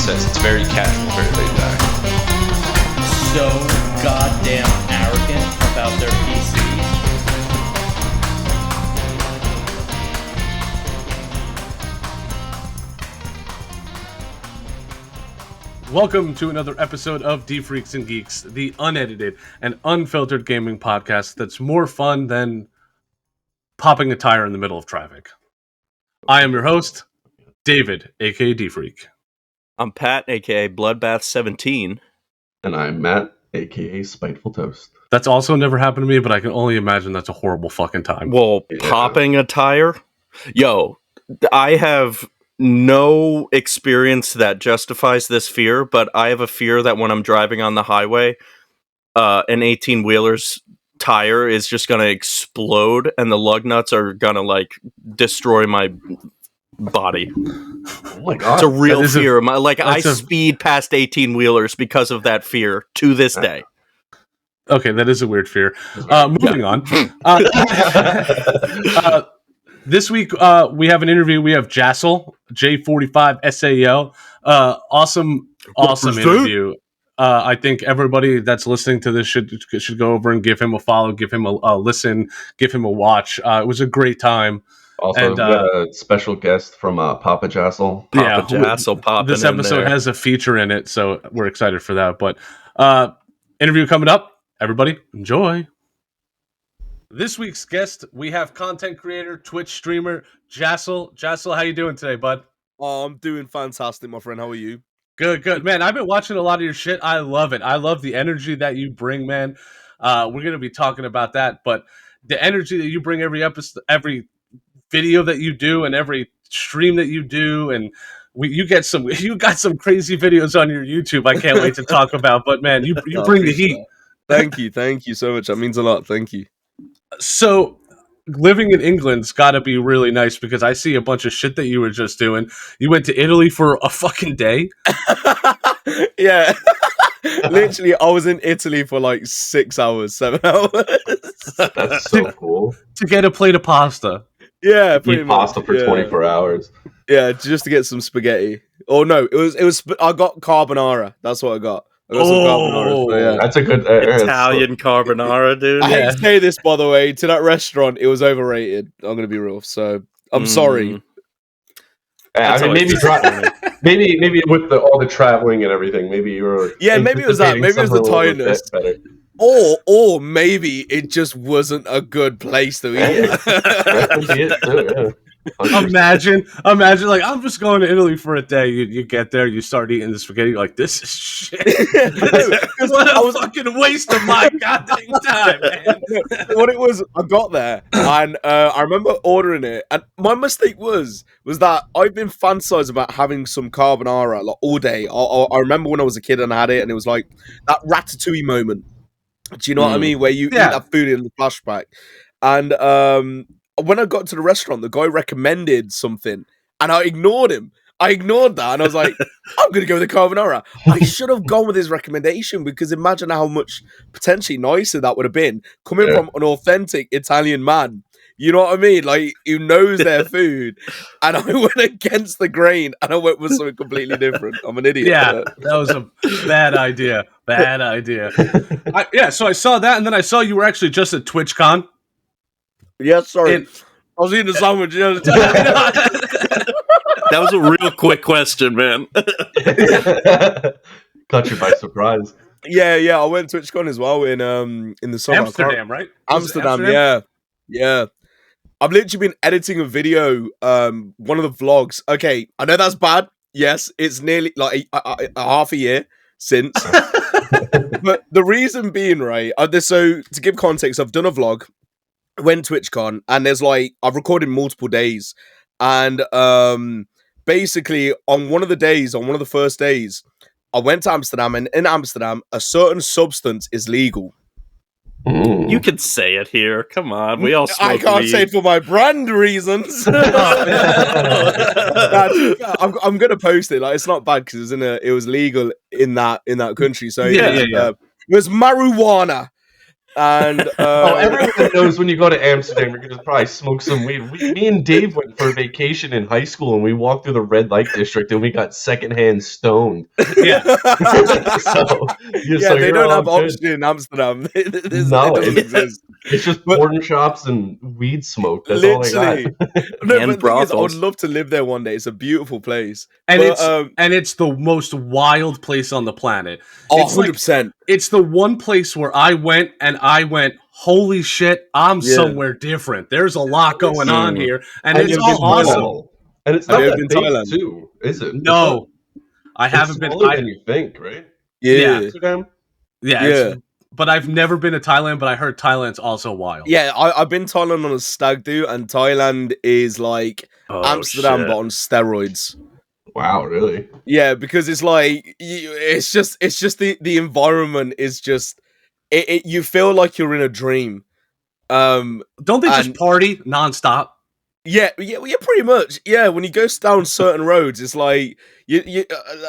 says. It's very casual, very laid back. So goddamn arrogant about their PCs. Welcome to another episode of D Freaks and Geeks, the unedited and unfiltered gaming podcast that's more fun than popping a tire in the middle of traffic. I am your host, David, aka D Freak. I'm Pat, aka Bloodbath17. And I'm Matt, aka Spiteful Toast. That's also never happened to me, but I can only imagine that's a horrible fucking time. Well, popping a tire? Yo, I have no experience that justifies this fear, but I have a fear that when I'm driving on the highway, an 18-wheeler's tire is just going to explode and the lug nuts are going to, like, destroy my body. Oh my god. It's a real fear. I speed past 18-wheelers because of that fear to this day. Okay, that is a weird fear. Moving on. This week, we have an interview. We have J45Sal, J45Sal. Awesome interview. I think everybody that's listening to this should go over and give him a follow, give him a listen, give him a watch. It was a great time. Also, we got a special guest from Papa Jassel. This episode has a feature in it, so we're excited for that. But interview coming up. Everybody, enjoy. This week's guest, we have content creator, Twitch streamer, J45Sal. J45Sal, how you doing today, bud? Oh, I'm doing fantastic, my friend. How are you? Good. Man, I've been watching a lot of your shit. I love it. I love the energy that you bring, man. We're going to be talking about that, but the energy that you bring every episode, every video that you do and every stream that you do, and you got some crazy videos on your YouTube I can't wait to talk about, but man, you bring the heat. Thank you so much. That means a lot. Thank you. So, living in England's got to be really nice because I see a bunch of shit that you were just doing. You went to Italy for a fucking day? Yeah. Literally, I was in Italy for like 6 hours, 7 hours. That's so cool. To get a plate of pasta. Yeah, pretty much. Pasta for 24 hours. Yeah, just to get some spaghetti. Oh no, it was. I got carbonara. That's what I got. I got some carbonara. So, yeah. That's a good Italian carbonara, dude. I hate to say this, by the way, to that restaurant, it was overrated. I'm gonna be real. So I'm sorry. I mean, maybe with all the traveling and everything, maybe you were. Yeah, maybe it was that. Maybe it was the tiredness. Or maybe it just wasn't a good place to eat. Imagine, like, I'm just going to Italy for a day. You get there, you start eating the spaghetti, you're like, this is shit. What a fucking waste of my goddamn time, man. What it was, I got there, and I remember ordering it, and my mistake was that I've been fantasizing about having some carbonara like all day. I remember when I was a kid and I had it, and it was like that ratatouille moment. Do you know what I mean? Where you eat that food in the flashback. And when I got to the restaurant, the guy recommended something, and I ignored him. I ignored that, and I was like, I'm going to go with the carbonara. I should have gone with his recommendation, because imagine how much potentially nicer that would have been, coming from an authentic Italian man. You know what I mean? Like, who knows their food. And I went against the grain, and I went with something completely different. I'm an idiot. Yeah, that was a bad idea. Bad idea. So I saw that, and then I saw you were actually just at TwitchCon. Yes, sorry. I was eating a sandwich the other time. That was a real quick question, man. Caught you by surprise. Yeah. I went to TwitchCon as well in the summer. Amsterdam, right? Amsterdam, yeah. I've literally been editing a video, one of the vlogs. Okay, I know that's bad. Yes, it's nearly like a half a year since. But the reason being, right, so to give context, I've done a vlog, went to TwitchCon, and there's like, I've recorded multiple days, and basically on one of the first days, I went to Amsterdam, and in Amsterdam, a certain substance is legal. You can say it here. Come on, we all smoke I can't weed. say it for my brand reasons. I'm gonna post it. Like, it's not bad because it was legal in that country. So it was marijuana. And everyone knows when you go to Amsterdam, you're gonna probably smoke some weed. Me and Dave went for a vacation in high school, and we walked through the red light district, and we got secondhand stoned. Yeah. They don't have oxygen in Amsterdam. It doesn't exist. It's just porn shops and weed smoke. That's all I got. No, but the thing is, I would love to live there one day. It's a beautiful place. And it's the most wild place on the planet. It's 100%. It's the one place where I went, holy shit, I'm somewhere different. There's a lot going on here, and it's all awesome. And it's not that big too, is it? No, I haven't been. Smaller than you think, right? Yeah. Amsterdam? Yeah. But I've never been to Thailand, but I heard Thailand's also wild. Yeah, I've been to Thailand on a stag do, and Thailand is like Amsterdam, but on steroids. Wow, really? Yeah, because it's like it's just the environment is just you feel like you're in a dream. Don't they just party nonstop? Yeah, pretty much. Yeah, when you go down certain roads, it's like you.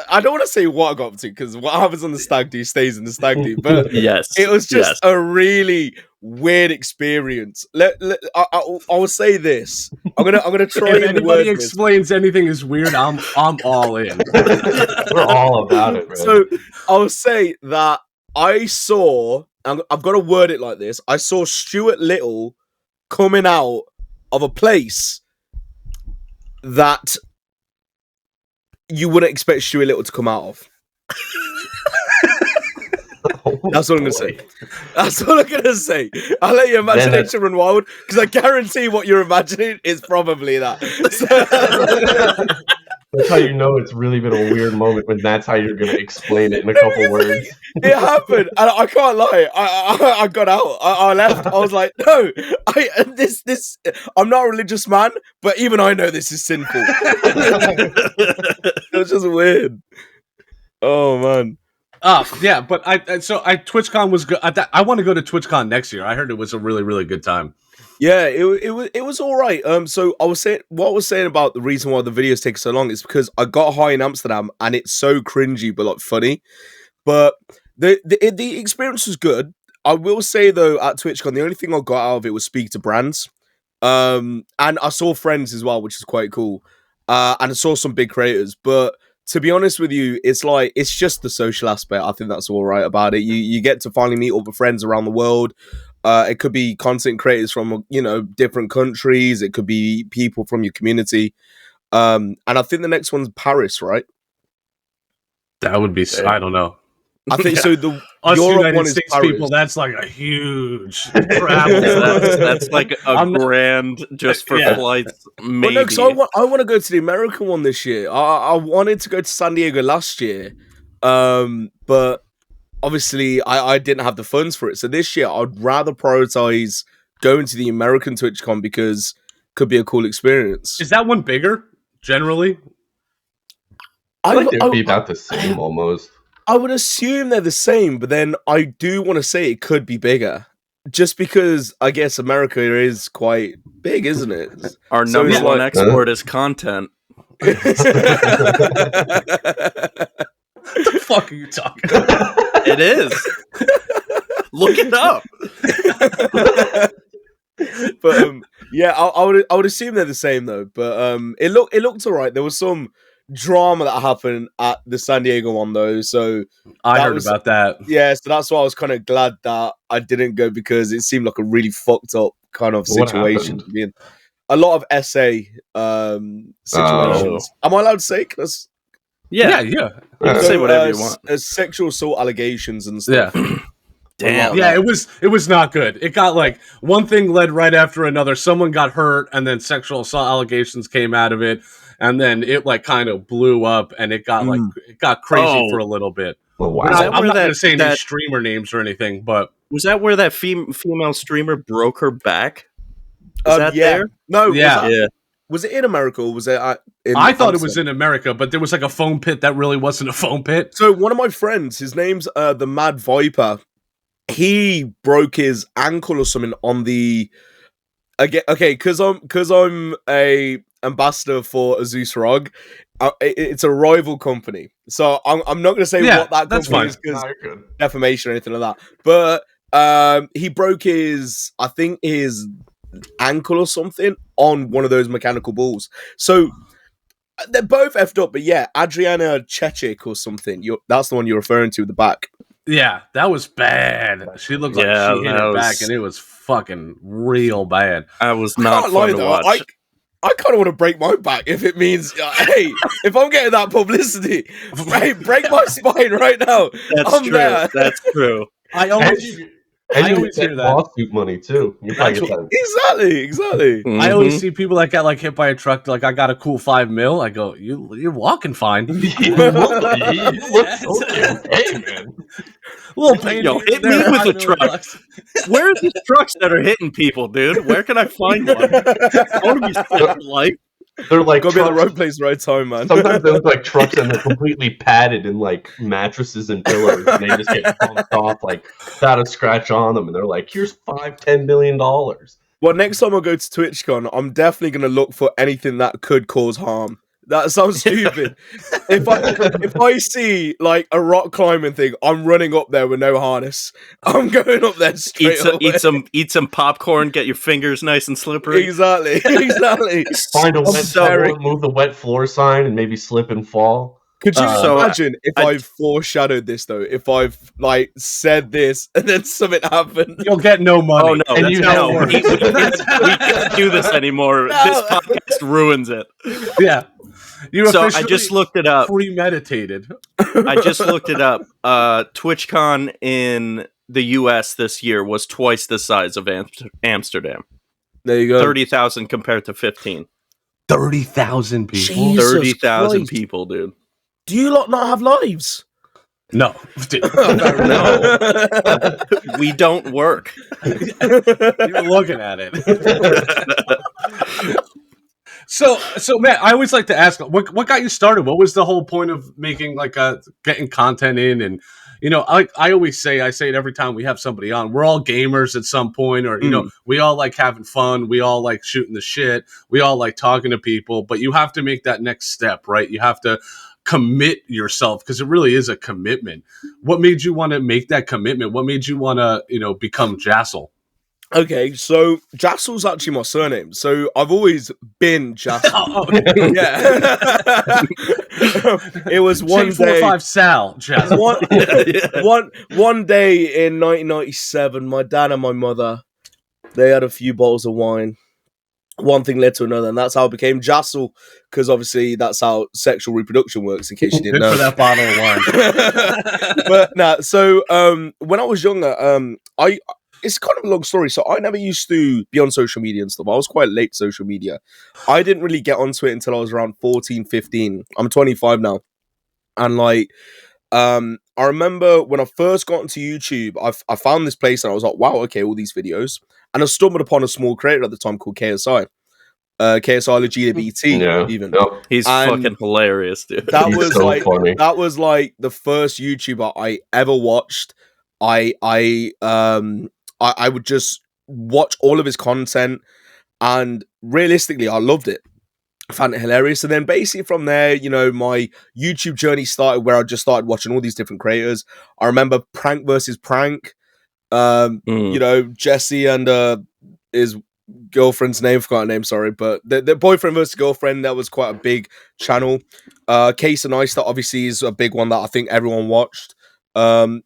I don't want to say what I got up to because what happens on the stag do stays in the stag do. But it was just a really weird experience. I will say this. I'm gonna try. If anybody explains anything is weird, I'm all in. We're all about it, man. So I'll say that I saw. I've got to word it like this. I saw Stuart Little coming out of a place that you wouldn't expect Stuart Little to come out of. That's all I'm going to say. That's all I'm going to say. I'll let your imagination run wild, because I guarantee what you're imagining is probably that. That's how you know it's really been a weird moment, when that's how you're going to explain it in a couple words. It happened, and I can't lie. I got out. I left. I was like, no, I'm not a religious man, but even I know this is sinful. It was just weird. Oh man. Yeah, but TwitchCon was good. I want to go to TwitchCon next year. I heard it was a really, really good time. Yeah, it was all right. So I was saying about the reason why the videos take so long is because I got high in Amsterdam and it's so cringy but like funny. But the experience was good. I will say though, at TwitchCon, the only thing I got out of it was speak to brands. And I saw friends as well, which is quite cool. And I saw some big creators, but to be honest with you, it's just the social aspect. I think that's all right about it. You get to finally meet all the friends around the world. It could be content creators from different countries. It could be people from your community. And I think the next one's Paris, right? That would be. I don't know. I think so. The Us Europe United one is States Paris. people. That's like a huge travel. that's like a grand just for flights. Maybe. Well, no, so I want to go to the American one this year. I wanted to go to San Diego last year, but obviously I didn't have the funds for it. So this year I'd rather prioritize going to the American TwitchCon because it could be a cool experience. Is that one bigger generally? I think they'd be about the same almost. I would assume they're the same, but then I do want to say it could be bigger. Just because I guess America is quite big, isn't it? Our number one export is content. What the fuck are you talking about? It is. Look it up. But yeah, I would assume they're the same though. But it looked alright. There was some drama that happened at the San Diego one though, so I heard about that. Yeah, so that's why I was kind of glad that I didn't go, because it seemed like a really fucked up kind of situation to be in. A lot of essay situations. Am I allowed to say? Yeah. You can say whatever you want. Sexual assault allegations and stuff. Yeah. Damn. Yeah, it was not good. It got like one thing led right after another. Someone got hurt, and then sexual assault allegations came out of it, and then it like kind of blew up, and it got crazy for a little bit. Oh, wow. I'm not going to say any streamer names or anything, but was that where that female streamer broke her back? Is that there? No. Yeah. Was it in America or was it I thought it was in America, but there was like a foam pit that really wasn't a foam pit. So one of my friends, his name's the Mad Viper. He broke his ankle or something on the because I'm a ambassador for Azus ROG. It's a rival company, so I'm not going to say what that company is because defamation or anything like that. But He broke his, I think his ankle or something on one of those mechanical balls. So they're both effed up, but yeah, Adriana Chechik or something. That's the one you're referring to, the back. Yeah, that was bad. She looked like Yeah, she hit that her back, was- and it was fucking real bad. I was I not can't fun lie to though. watch. I kind of want to break my back if it means, hey, if I'm getting that publicity, break my spine right now. That's I'm true. there. That's true. I And always, you, I and you always get hear that. lawsuit money too. You probably That's get that. Exactly. I always Mhm. see people that got like hit by a truck. Like, I got a cool $5 million. I go, you're walking fine. You look okay, man. A little pain. Yo, here hit and there, me with $5 a million truck. bucks. Where are these trucks that are hitting people, dude? Where can I find one? I want to be set for life. They're like Gotta be at the trucks. right place, right time, man. Sometimes they look like trucks and they're completely padded in like mattresses and pillows, and they just get bumped off like without a scratch on them, and they're like, "Here's $5-10 million." Well, next time I go to TwitchCon, I'm definitely gonna look for anything that could cause harm. That sounds stupid. if I see like a rock climbing thing, I'm running up there with no harness. I'm going up there straight away. Eat some popcorn. Get your fingers nice and slippery. Exactly. Find a wet So- floor, move the wet floor sign, and maybe slip and fall. Could you So, imagine if I've foreshadowed this though? If I've like said this and then something happened? You'll get no money. Oh no, And that's you how know- we can't do this anymore. No. This podcast ruins it. Yeah. You So I officially just looked it up. premeditated. I just looked it up. TwitchCon in the US this year was twice the size of Amsterdam. There you go. 30,000 compared to 15. 30,000 people. Jesus 30,000 Christ. people, dude. Do you lot not have lives? No, dude. No. We don't work. You're looking at it. So Matt, I always like to ask, what got you started? What was the whole point of making getting content in? And I always say, I say it every time we have somebody on. We're all gamers at some point, or we all like having fun. We all like shooting the shit. We all like talking to people. But you have to make that next step, right? You have to commit yourself, because it really is a commitment. What made you want to make that commitment? What made you want to become Jassal? Okay, so Jassel's actually my surname. So I've always been Jassel. Oh, okay. Yeah. It was one day. J45Sal, Jassal. One day in 1997, my dad and my mother, they had a few bottles of wine. One thing led to another, and that's how I became Jassel, because obviously that's how sexual reproduction works, in case you didn't Good know. for that bottle of wine. But nah, so when I was younger, it's kind of a long story. So I never used to be on social media and stuff. I was quite late social media. I didn't really get onto it until I was around 14, 15. I'm 25 now. And I remember when I first got into YouTube, I found this place and I was like, wow, okay, all these videos. And I stumbled upon a small creator at the time called KSI. KSI Legita BT, even. Yep. He's And fucking hilarious, dude. That He's was so funny. that was like the first YouTuber I ever watched. I would just watch all of his content, and realistically, I loved it. I found it hilarious. And then basically from there, my YouTube journey started, where I just started watching all these different creators. I remember Prank versus Prank. Jesse and his girlfriend's name, forgot her name, sorry, but the boyfriend versus girlfriend, that was quite a big channel. Case and Ice, that obviously is a big one that I think everyone watched. And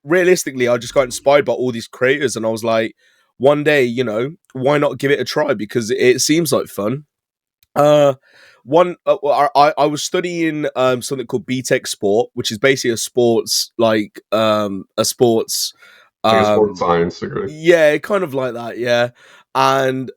realistically, I just got inspired by all these creators, and I was like, one day, why not give it a try? Because it seems like fun. I was studying something called BTech Sport, which is basically a sports Sports science degree. yeah, kind of like that, yeah. And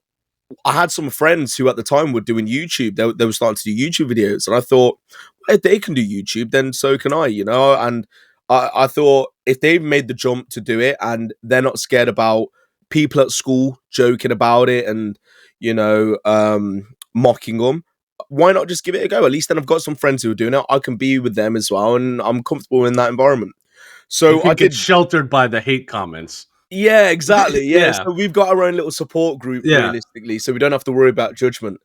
I had some friends who at the time were doing YouTube. They were starting to do YouTube videos, and I thought, well, if they can do YouTube, then so can I, And I thought, if they've made the jump to do it and they're not scared about people at school joking about it and mocking them, why not just give it a go? At least then I've got some friends who are doing it. I can be with them as well, and I'm comfortable in that environment. So I I get did. sheltered by the hate comments. Yeah, exactly. Yeah. Yeah. So we've got our own little support group, Yeah. realistically, so we don't have to worry about judgment.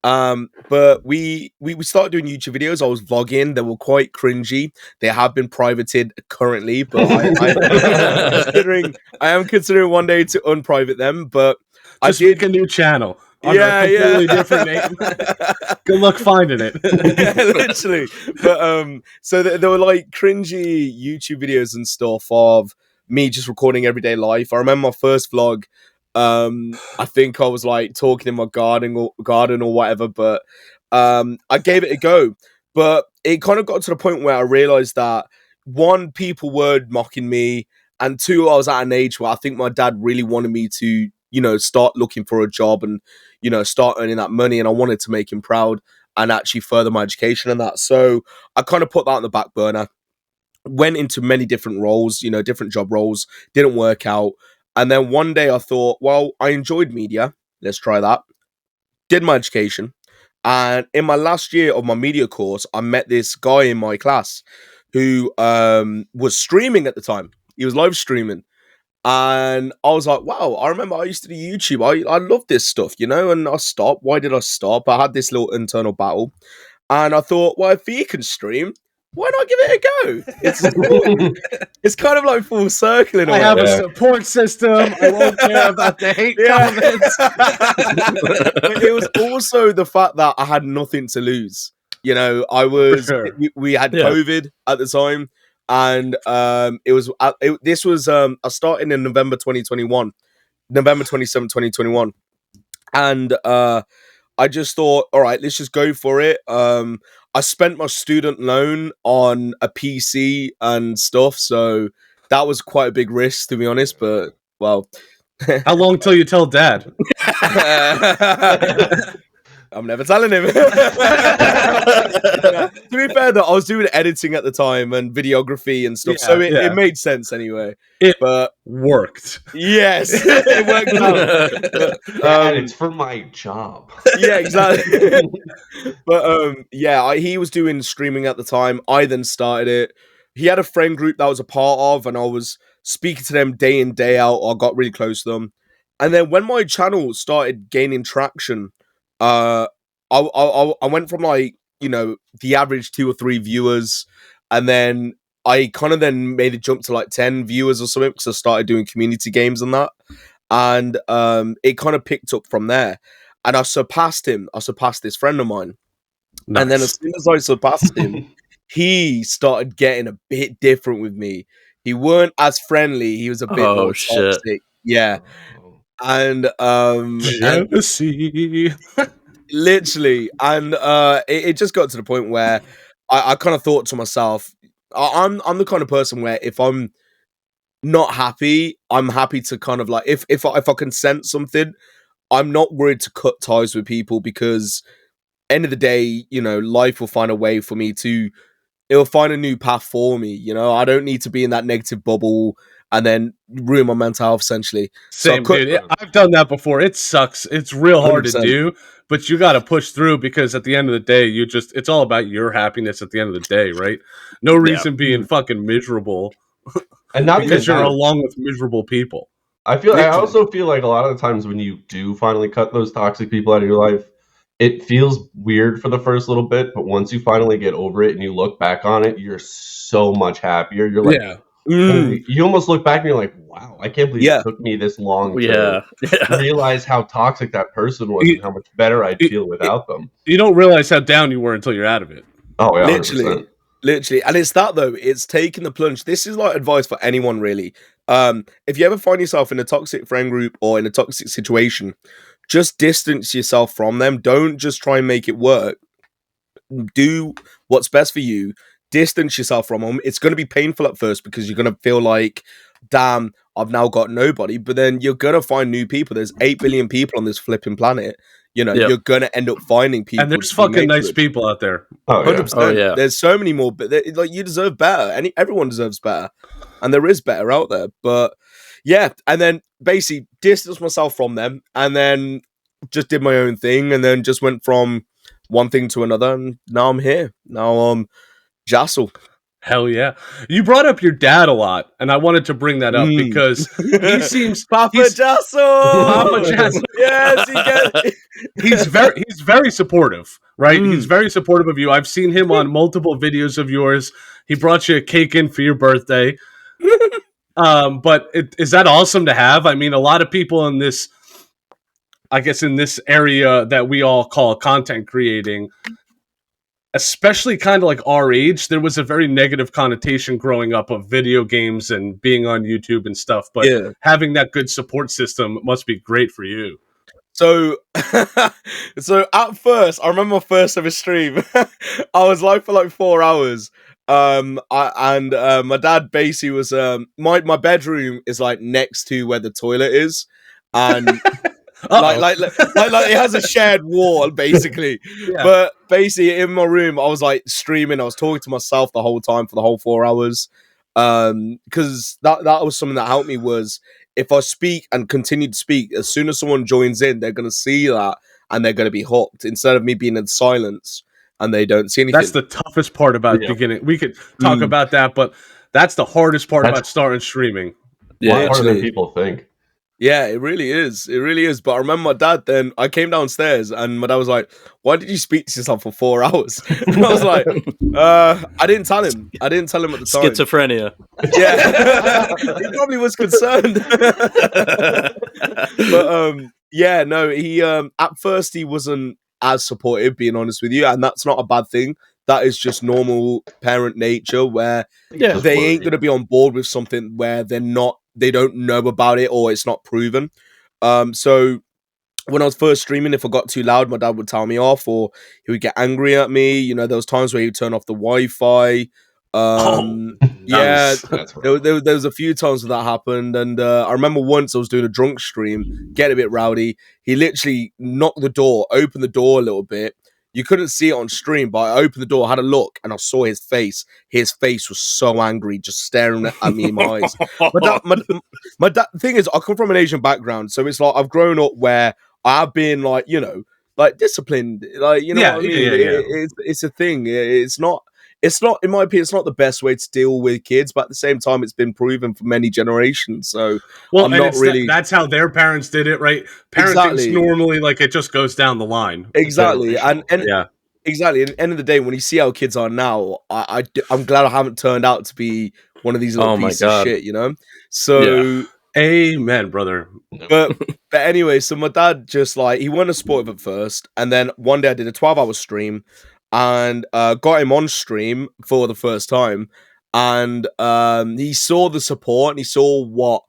But we started doing YouTube videos. I was vlogging. They were quite cringy. They have been privated currently, but I am considering one day to unprivate them. But Just make a new channel under Yeah, a completely yeah. different name. Good luck finding it. Literally. But so there were like cringy YouTube videos and stuff of me just recording everyday life. I remember my first vlog. I think I was like talking in my garden or whatever, but I gave it a go. But it kind of got to the point where I realized that one, people were mocking me, and two, I was at an age where I think my dad really wanted me to, start looking for a job and, start earning that money, and I wanted to make him proud and actually further my education and that. So I kind of put that on the back burner. Went into many different roles, different job roles, didn't work out. And then one day I thought, well, I enjoyed media. Let's try that. Did my education. And in my last year of my media course, I met this guy in my class who was streaming at the time. He was live streaming. And I was like, wow, I remember I used to do YouTube. I love this stuff, and I stopped. Why did I stop? I had this little internal battle. And I thought, well, if he can stream, why not give it a go? It's kind of like full circle in a I way. have a support system. I won't care about the hate comments. But it was also the fact that I had nothing to lose. I was. sure. We had Yeah. COVID at the time, and it was. This was. I started in November 2021, November 27, 2021, and I just thought, all right, let's just go for it. I spent my student loan on a PC and stuff, so that was quite a big risk, to be honest. But well, How long till you tell dad? I'm never telling him. To be fair, though, I was doing editing at the time and videography and stuff, so it made sense anyway. But Worked. yes, it worked out. And it's for my job. Yeah, exactly. But he was doing streaming at the time. I then started it. He had a friend group that I was a part of, and I was speaking to them day in, day out. I got really close to them. And then when my channel started gaining traction, I went from like, the average 2 or 3 viewers, and then I kind of then made a jump to like 10 viewers or something because I started doing community games and that. And it kind of picked up from there. And I surpassed him. I surpassed this friend of mine. Nice. And then as soon as I surpassed him, he started getting a bit different with me. He weren't as friendly. He was a bit more shit. toxic. Yeah. And Jealousy. literally. And it just got to the point where I kind of thought to myself, I'm the kind of person where if I'm not happy, I'm happy to kind of like if I can sense something, I'm not worried to cut ties with people because end of the day, life will find a way for me to. It'll find a new path for me. I don't need to be in that negative bubble and then ruin my mental health essentially. Same, dude. I've done that before. It sucks. It's real hard 100%. to do, but you got to push through because at the end of the day, it's all about your happiness at the end of the day, right? No reason being fucking miserable. And not because even you're that. along with miserable people. I also feel like a lot of the times when you do finally cut those toxic people out of your life, it feels weird for the first little bit, but once you finally get over it and you look back on it, you're so much happier. You're like, you almost look back and you're like, wow, I can't believe it took me this long to realize how toxic that person was and how much better I'd feel without them. You don't realize how down you were until you're out of it. Oh, yeah, literally. 100%. Literally, and it's that though. It's taking the plunge. This is like advice for anyone, really. If you ever find yourself in a toxic friend group or in a toxic situation, just distance yourself from them. Don't just try and make it work. Do what's best for you. Distance yourself from them. It's going to be painful at first because you're going to feel like, damn, I've now got nobody. But then you're going to find new people. There's 8 billion people on this flipping planet. You're going to end up finding people. And there's fucking nice people out there. Oh, yeah. 100%. Oh, yeah. There's so many more, but like you deserve better. Everyone deserves better, and there is better out there. But yeah, and then basically distance myself from them, and then just did my own thing, and then just went from one thing to another, and now I'm here. Now I'm Jassel. Hell yeah. You brought up your dad a lot, and I wanted to bring that up because he seems Papa he's, Jasso! Papa Jasso. Yes, he gets he's very supportive, right? He's Mm. very supportive of you. I've seen him on multiple videos of yours. He brought you a cake in for your birthday. But is that awesome to have? I mean, a lot of people in this, I guess, in this area that we all call content creating, especially kind of like our age, there was a very negative connotation growing up of video games and being on YouTube and stuff. But Yeah. having that good support system must be great for you. So, so at first, I remember my first ever stream. I was live for like 4 hours. My dad basically was my bedroom is like next to where the toilet is, and like it has a shared wall basically. Yeah. But basically in my room, I was like streaming. I was talking to myself the whole time for the whole 4 hours. Because that was something that helped me was if I speak and continue to speak, as soon as someone joins in, they're gonna see that and they're gonna be hooked instead of me being in silence and they don't see anything. That's the toughest part about Yeah. beginning. We could talk about that, but that's the hardest part That's- about starting streaming. A lot harder than Literally. people think. Yeah, it really is. It really is. But I remember my dad then, I came downstairs and my dad was like, why did you speak to yourself for 4 hours? And I was like, I didn't tell him. I didn't tell him at the time. Schizophrenia. Yeah. He probably was concerned. But yeah, no, he at first he wasn't as supportive, being honest with you, and that's not a bad thing. That is just normal parent nature where Yeah. they ain't gonna be on board with something where they don't know about it or it's not proven. So when I was first streaming, if I got too loud, my dad would tell me off, or he would get angry at me. You know, there was times where he would turn off the Wi-Fi. Yeah, That's right. there was a few times where that happened, and I remember once I was doing a drunk stream, getting a bit rowdy. He literally knocked the door, opened the door a little bit. You couldn't see it on stream, but I opened the door, had a look, and I saw his face. His face was so angry, just staring at me in my eyes. My thing is, I come from an Asian background, so it's like I've grown up where I've been like, you know, like disciplined, like you know Yeah, what I mean. yeah. It's a thing. It's not, in my opinion, it's not the best way to deal with kids, but at the same time, it's been proven for many generations. So Well, I'm and not really that's how their parents did it, right? Parenting's Exactly. normally like it just goes down the line. exactly, and Yeah. exactly. At the end of the day, when you see how kids are now, I'm glad I haven't turned out to be one of these little Oh my pieces of God. shit, you know. So. Amen, brother. But anyway, so my dad just like he wasn't supportive at first, and then one day I did a 12-hour stream and got him on stream for the first time, and he saw the support and he saw what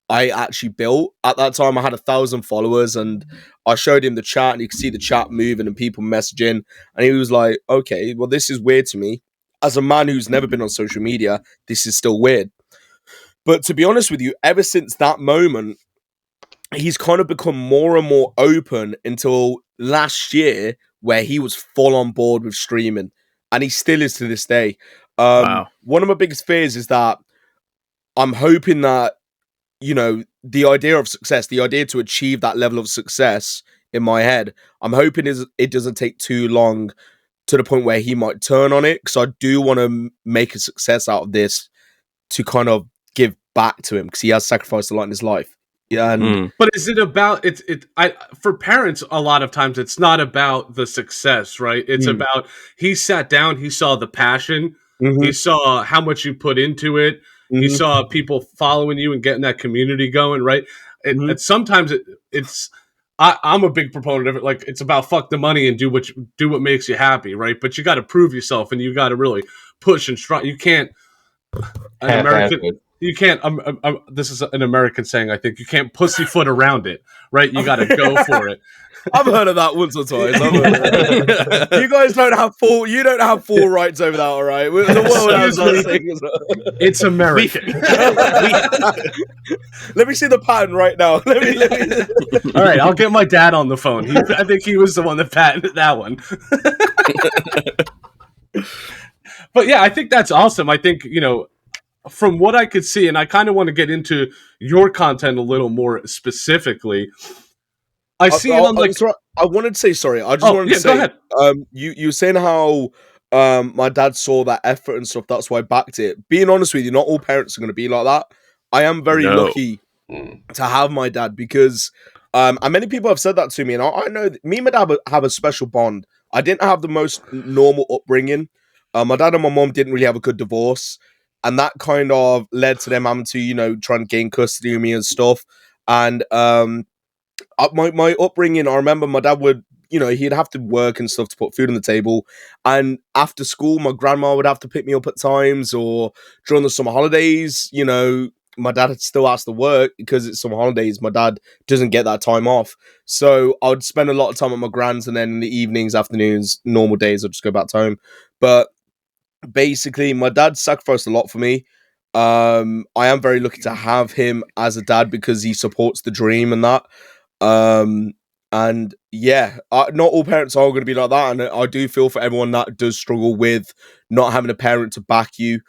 I actually built. At that time, I had 1,000 followers, and I showed him the chat, and you could see the chat moving and people messaging, and he was like, "Okay, well, this is weird to me. As a man who's never been on social media, this is still weird." But to be honest with you, ever since that moment, he's kind of become more and more open until last year, where he was full on board with streaming, and he still is to this day. Wow. One of my biggest fears is that I'm hoping that, you know, the idea of success, the idea to achieve that level of success in my head, I'm hoping it doesn't take too long to the point where he might turn on it, because I do want to make a success out of this to kind of give back to him, because he has sacrificed a lot in his life. Yeah, and But is it about for parents a lot of times it's not about the success, right? It's about he sat down, he saw the passion, he saw how much you put into it, he saw people following you and getting that community going, right? And sometimes it's I'm a big proponent of it. Like it's about fuck the money and do what makes you happy, right? But you got to prove yourself and you got to really push and try. You can't you can't. This is an American saying. I think you can't pussyfoot around it, right? You got to go for it. I've heard of that once or twice. You guys don't have full. You don't have full rights over that, all right? The world has that thing as well. It's American. Let me see the pattern right now. Let me. All right, I'll get my dad on the phone. I think he was the one that patented that one. But yeah, I think that's awesome. I think, you know, from what I could see, and I kind of want to get into your content a little more specifically. I see it on like. I wanted to say sorry. I just wanted to say, go ahead. You were saying how my dad saw that effort and stuff. That's why I backed it. Being honest with you, not all parents are going to be like that. I am very No. lucky Mm. to have my dad because, and many people have said that to me, and I know that me and my dad have a special bond. I didn't have the most normal upbringing. My dad and my mom didn't really have a good divorce, and that kind of led to them having to, try and gain custody of me and stuff. And my upbringing, I remember my dad would, he'd have to work and stuff to put food on the table. And after school, my grandma would have to pick me up at times, or during the summer holidays, my dad still has to work because it's summer holidays. My dad doesn't get that time off. So I would spend a lot of time at my grand's, and then in the evenings, afternoons, normal days, I'd just go back to home. But basically, my dad sacrificed a lot for me. I am very lucky to have him as a dad because he supports the dream and that. And yeah, not all parents are going to be like that, and I do feel for everyone that does struggle with not having a parent to back you.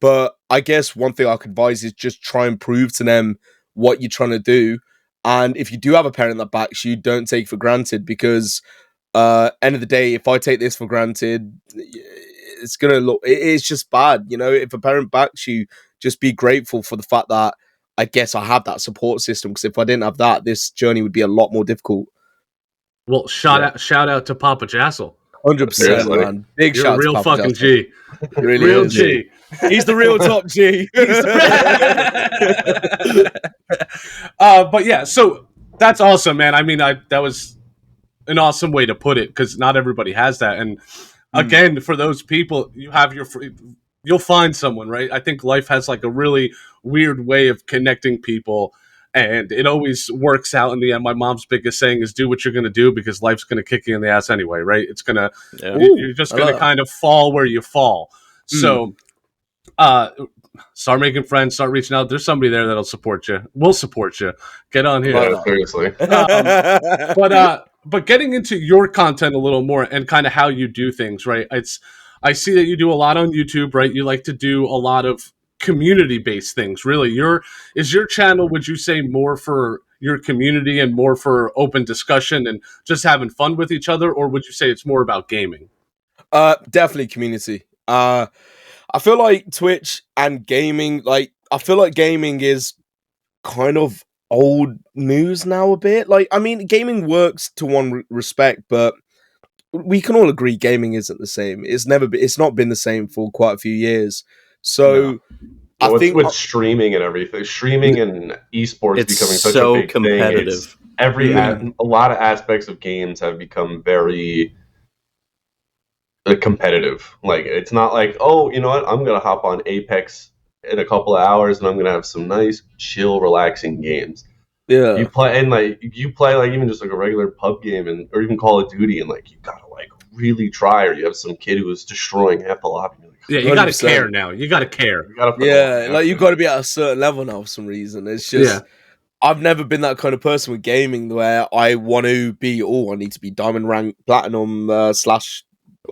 But I guess one thing I could advise is just try and prove to them what you're trying to do. And if you do have a parent that backs you, don't take it for granted, because end of the day, if I take this for granted, it's gonna look, it's just bad. If a parent backs you, just be grateful for the fact that I guess I have that support system, because if I didn't have that, this journey would be a lot more difficult. Well, shout out to Papa Jassel. 100%, Seriously. man. Big You're shout a out to real Papa fucking Jassel. G. Really Real is. G. He's the real top G. But yeah, so that's awesome, man. I mean, that was an awesome way to put it, because not everybody has that. And again, for those people, you'll find someone, right? I think life has like a really weird way of connecting people, and it always works out in the end. My mom's biggest saying is, do what you're going to do, because life's going to kick you in the ass anyway, right? It's going to, Yeah. you're just going to kind of fall where you fall. So, start making friends, start reaching out. There's somebody there that'll support you. We'll support you. Get on here. Yeah, seriously. But getting into your content a little more and kind of how you do things, right? I see that you do a lot on YouTube, right? You like to do a lot of community-based things. Really, is your channel, would you say, more for your community and more for open discussion and just having fun with each other, or would you say it's more about gaming? Definitely community. I feel like Twitch and gaming, I feel like gaming is kind of old news now a bit. I mean, gaming works to one respect, but we can all agree gaming isn't the same. It's not been the same for quite a few years. So Well, I think with streaming and everything, streaming and esports It's becoming such so a big competitive. thing. A lot of aspects of games have become very competitive. Like, it's not like, oh, you know what, I'm gonna hop on Apex in a couple of hours and I'm gonna have some nice, chill, relaxing games. yeah. You play like even just like a regular pub game or even Call of Duty, and like you gotta like really try, or you have some kid who is destroying half the lobby. Like, Yeah, you got to 100%. care now. You got to care. you gotta put Yeah, the like you got to be at a certain level now for some reason. It's just I've never been that kind of person with gaming where I want to be. Oh, I need to be diamond rank, platinum slash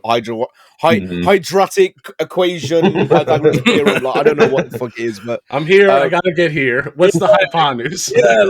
hydratic equation. Theorem. I don't know what the fuck it is, but I'm here. I got to get here. What's the hypotenuse? yeah,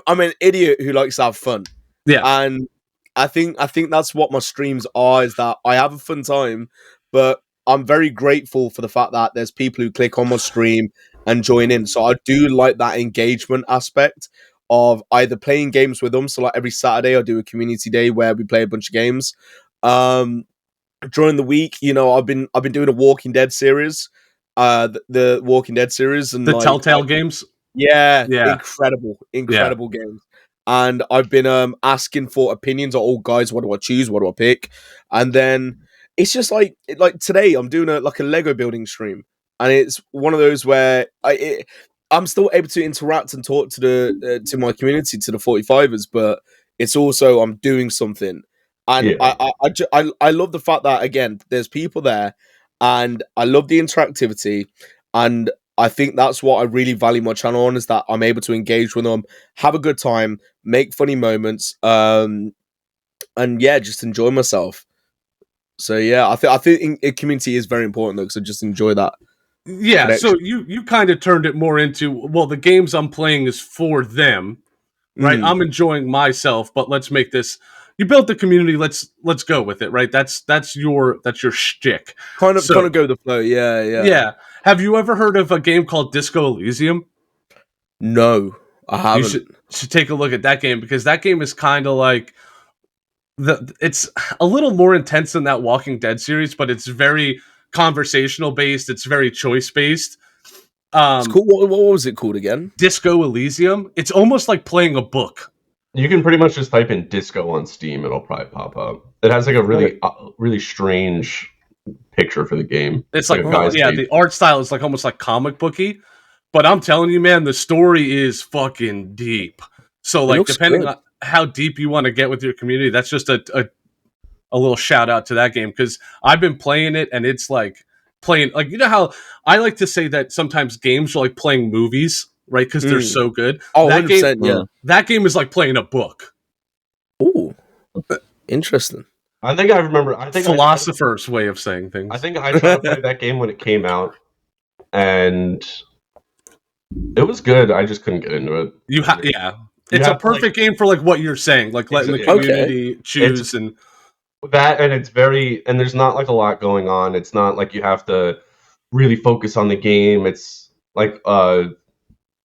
I'm an idiot who likes to have fun. Yeah. And I think that's what my streams are, is that I have a fun time, but I'm very grateful for the fact that there's people who click on my stream and join in. So I do like that engagement aspect of either playing games with them. So like every Saturday I do a community day where we play a bunch of games. During the week, I've been doing a Walking Dead series. The Walking Dead series, and The Telltale games? Yeah, Yeah. incredible games. And I've been asking for opinions. Oh, guys, what do I choose? What do I pick? And then it's just like today, I'm doing a Lego building stream, and it's one of those where I'm still able to interact and talk to my community, to the 45ers, but it's also I'm doing something, and Yeah. I love the fact that, again, there's people there, and I love the interactivity, and I think that's what I really value my channel on, is that I'm able to engage with them, have a good time, make funny moments, and yeah, just enjoy myself. So yeah, I think a community is very important though, because I just enjoy that. Yeah, connection. so you kind of turned it more into, well, the games I'm playing is for them, right? Mm. I'm enjoying myself, but let's make this, you built the community. Let's go with it, right? That's your shtick. Kind of So go with the flow. Yeah, yeah. yeah. Have you ever heard of a game called Disco Elysium? No, I You haven't. should take a look at that game, because that game is kind of like it's a little more intense than that Walking Dead series, but it's very conversational based. It's very choice based. It's cool. What was it called again? Disco Elysium. It's almost like playing a book. You can pretty much just type in disco on Steam; it'll probably pop up. It has like a really strange picture for the game. It's like, a guy's face. the art style is like almost like comic booky, but I'm telling you, man, the story is fucking deep. So like, depending on how deep you want to get with your community, that's just a little shout out to that game, because I've been playing it, and it's like playing, like, you know how I like to say that sometimes games are like playing movies, right? Because they're so good. Oh, that 100%, game, yeah. That game is like playing a book. Ooh, interesting. I think I remember. I think philosopher's way of saying things. I think I tried to play that game when it came out, and it was good. I just couldn't get into it. Yeah. It's a perfect game for like what you're saying, like letting the community choose and that, and it's very, and there's not like a lot going on. It's not like you have to really focus on the game. It's like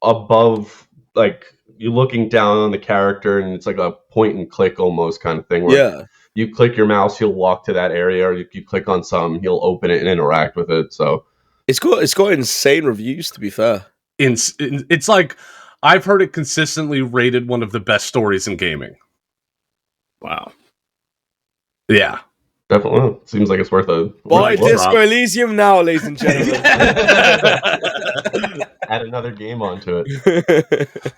above, like you're looking down on the character, and it's like a point and click almost kind of thing. Where you click your mouse, he'll walk to that area, or you click on something, he'll open it and interact with it. So it's got insane reviews, to be fair. It's like, I've heard it consistently rated one of the best stories in gaming. Wow. Yeah. Definitely. Seems like it's worth a... Buy Disco Elysium now, ladies and gentlemen. Add another game onto it.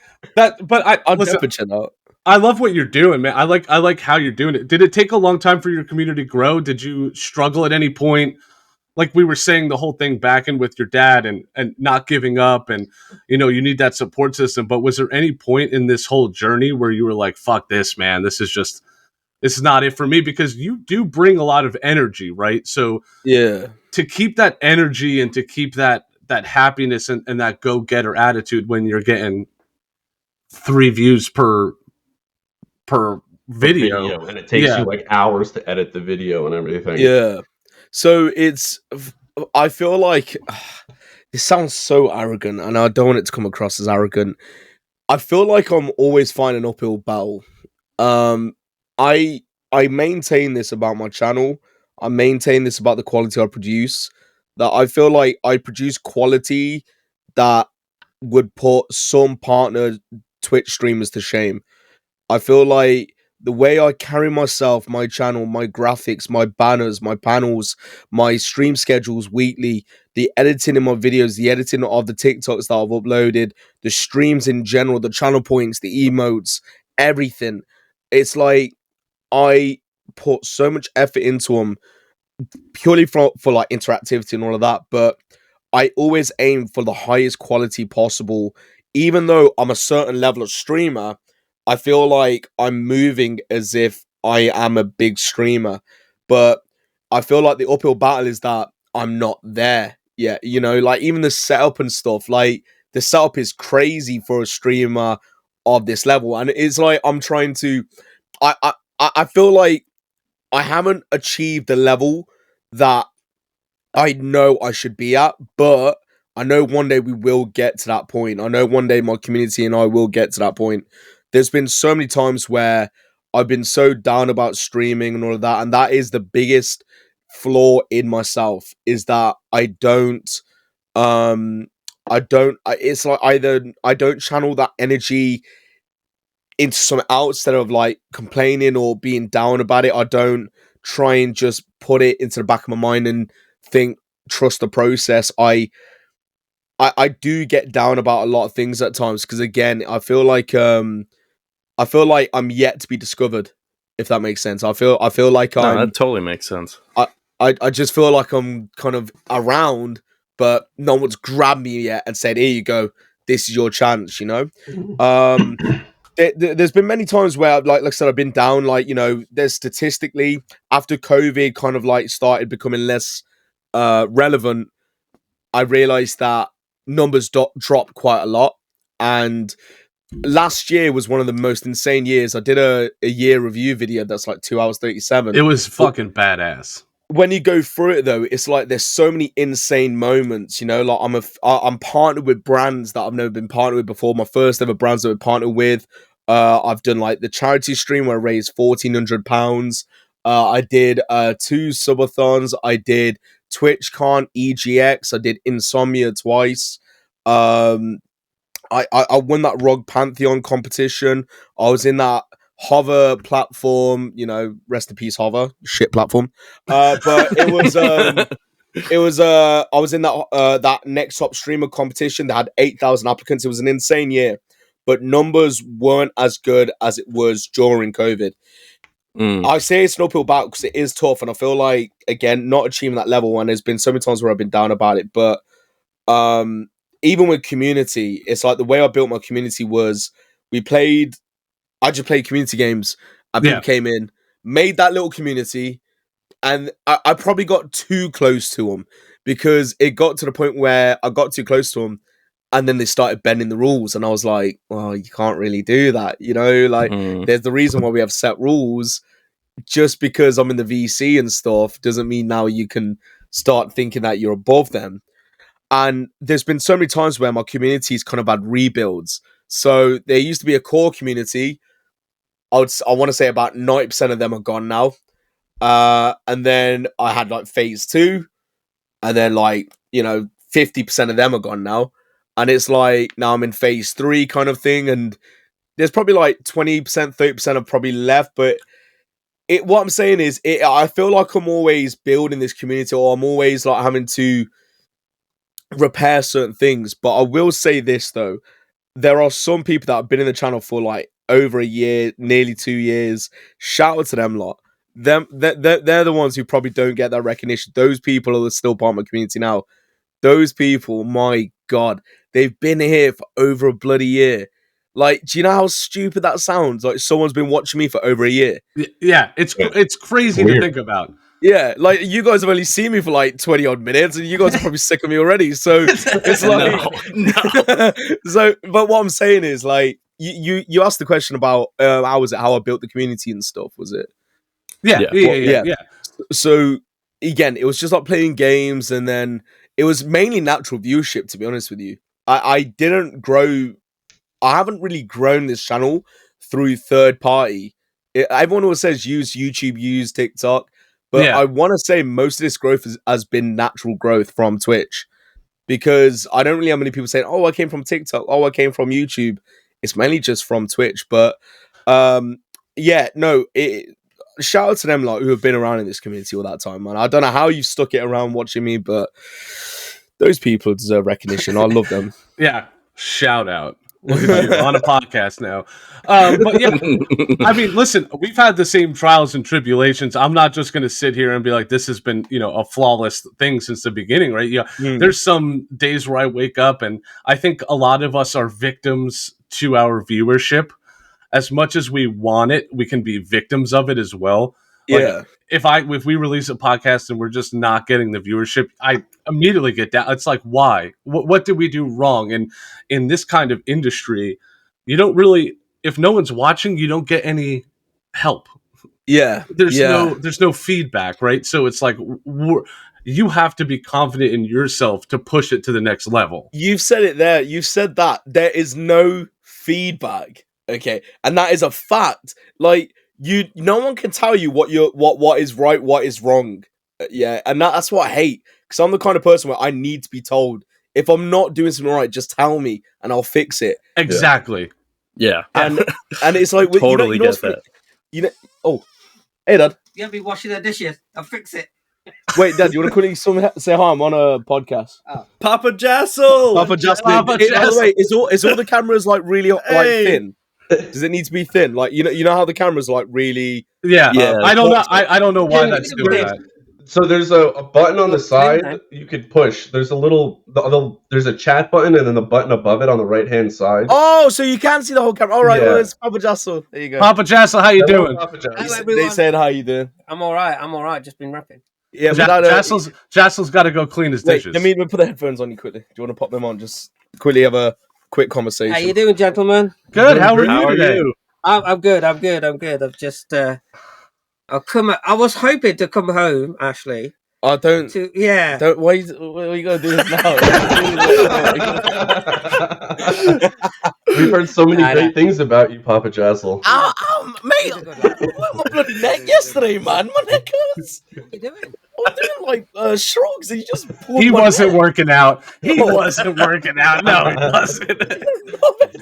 I love what you're doing, man. I like how you're doing it. Did it take a long time for your community to grow? Did you struggle at any point? Like we were saying, the whole thing back in with your dad and not giving up, and you need that support system. But was there any point in this whole journey where you were like, fuck this, man, this is not it for me? Because you do bring a lot of energy, right? So yeah, to keep that energy and to keep that happiness and that go-getter attitude when you're getting 3 views per video, and it takes you like hours to edit the video and everything. Yeah. So I feel like this sounds so arrogant, and I don't want it to come across as arrogant. I feel like I'm always fighting an uphill battle. I maintain this about my channel. I maintain this about the quality I produce. That I feel like I produce quality that would put some partner Twitch streamers to shame. I feel like the way I carry myself, my channel, my graphics, my banners, my panels, my stream schedules weekly, the editing in my videos, the editing of the TikToks that I've uploaded, the streams in general, the channel points, the emotes, everything. It's like I put so much effort into them purely for like interactivity and all of that, but I always aim for the highest quality possible. Even though I'm a certain level of streamer, I feel like I'm moving as if I am a big streamer, but I feel like the uphill battle is that I'm not there yet. Like even the setup and stuff, like the setup is crazy for a streamer of this level, and it's like I'm trying to. I feel like I haven't achieved the level that I know I should be at, but I know one day we will get to that point. I know one day my community and I will get to that point. There's been so many times where I've been so down about streaming and all of that, and that is the biggest flaw in myself, is that it's like either I don't channel that energy into something else instead of like complaining or being down about it. I don't try and just put it into the back of my mind and trust the process. I do get down about a lot of things at times, because again, I feel like I'm yet to be discovered, if that makes sense. I feel like that totally makes sense. I just feel like I'm kind of around, but no one's grabbed me yet and said, "Here you go, this is your chance." There's been many times where, like I said, I've been down. Like, there's statistically, after COVID kind of like started becoming less relevant, I realized that numbers dropped quite a lot, and last year was one of the most insane years. I did a year review video that's like 2 hours 37. It was fucking badass. When you go through it though, it's like there's so many insane moments, you know, like I'm partnered with brands that I've never been partnered with before. My first ever brands that I've partnered with. I've done like the charity stream where I raised £1,400. I did 2 subathons. I did TwitchCon, EGX. I did Insomnia twice. I won that Rog Pantheon competition. I was in that Hover platform, you know, rest in peace Hover, shit platform. But it was I was in that next top streamer competition that had 8,000 applicants. It was an insane year, but numbers weren't as good as it was during COVID. I say it's an uphill battle because it is tough, and I feel like again not achieving that level. And there's been so many times where I've been down about it, but even with community, it's like the way I built my community was I just played community games and people came in, made that little community, and I probably got too close to them because it got to the point where I got too close to them and then they started bending the rules and I was like, well, you can't really do that, you know, like there's the reason why we have set rules. Just because I'm in the VC and stuff doesn't mean now you can start thinking that you're above them. And there's been so many times where my community's kind of had rebuilds. So there used to be a core community. I want to say about 90% of them are gone now. And then I had like phase 2, and then like, you know, 50% of them are gone now. And it's like now I'm in phase 3 kind of thing. And there's probably like 20%, 30% have probably left. But what I'm saying is I feel like I'm always building this community, or I'm always like having to repair certain things. But I will say this though, there are some people that have been in the channel for like over a year, nearly 2 years. Shout out to them lot. They're the ones who probably don't get that recognition. Those people are still part of my community now. Those people, my God, they've been here for over a bloody year. Like, do you know how stupid that sounds? Like someone's been watching me for over a year. Yeah, it's crazy to think about. Yeah, like you guys have only seen me for like 20 odd minutes and you guys are probably sick of me already. So it's like No. So but what I'm saying is like you asked the question about how I built the community and stuff, was it? Yeah. So again, it was just like playing games, and then it was mainly natural viewership, to be honest with you. I didn't grow. I haven't really grown this channel through third party. Everyone always says use YouTube, use TikTok, but I want to say most of this growth has been natural growth from Twitch, because I don't really have many people saying, "Oh, I came from TikTok. Oh, I came from YouTube." It's mainly just from Twitch, but shout out to them like who have been around in this community all that time, man. I don't know how you stuck it around watching me, but those people deserve recognition. I love them. Yeah, shout out. Look at you on a podcast now. But yeah, I mean, listen, we've had the same trials and tribulations. I'm not just going to sit here and be like, this has been, you know, a flawless thing since the beginning, right? Yeah, there's some days where I wake up and I think a lot of us are victims to our viewership. As much as we want it, we can be victims of it as well. Like, Yeah. If we release a podcast and we're just not getting the viewership, I immediately get down. It's like, why? What did we do wrong? And in this kind of industry, you don't really, if no one's watching, you don't get any help. Yeah. There's no feedback, right? So it's like you have to be confident in yourself to push it to the next level. You've said it there. You've said that there is no feedback. Okay, and that is a fact. Like no one can tell you what is right, what is wrong. Yeah, and that's what I hate, because I'm the kind of person where I need to be told if I'm not doing something right. Just tell me, and I'll fix it. Exactly. Yeah, and it's like totally get that. You know, oh, hey, Dad. You have me washing the dishes. I'll fix it. Wait, Dad, you want to quickly say hi? I'm on a podcast. Oh. Papa Jassel. Papa Jassel. By the way, is all the cameras like really like thin? Does it need to be thin? Like you know how the camera's like really? Yeah. I don't know. I don't know why that's doing that. So there's a button on the side you could push. There's a little there's a chat button and then the button above it on the right hand side. Oh, so you can see the whole camera. All right, well, it's Papa Jassel. There you go. Papa Jassel, how you doing? They said how you doing. I'm all right. Just been rapping. Yeah, Jassel's got to go clean his dishes. Let me put the headphones on you quickly. Do you want to pop them on? Just quickly have a quick conversation. How you doing, gentlemen? Good. How are How you are today? you? I'm good. I'm good. I've just I was hoping to come home, Ashley. I don't. Yeah. Don't. Why are you gonna do this now? We've heard so many Nah, great things about you, Papa Jassel. Mate, He's a good lad. I broke my bloody neck yesterday, man. My neck hurts. What are you doing? I was doing like shrugs, and he just pulled He my wasn't neck. working out. He No. wasn't working out. No, he wasn't.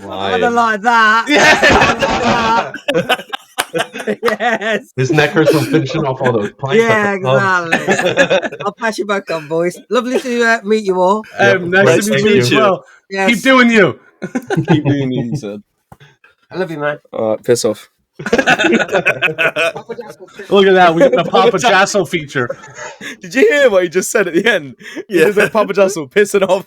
I wouldn't like that. Yeah. Yes. His neck hurts from finishing off all those pints. Yeah, at the pub. exactly. I'll pass you back on, boys. Lovely to meet you all. Yep, Nice nice to to meet meet you as you. well. Yes. Keep doing you. Keep doing you, he said. I love you, man. Piss off. Look at that. We got a Papa Jassel feature. Did you hear what he just said at the end? He just said Papa Jassel pissing off.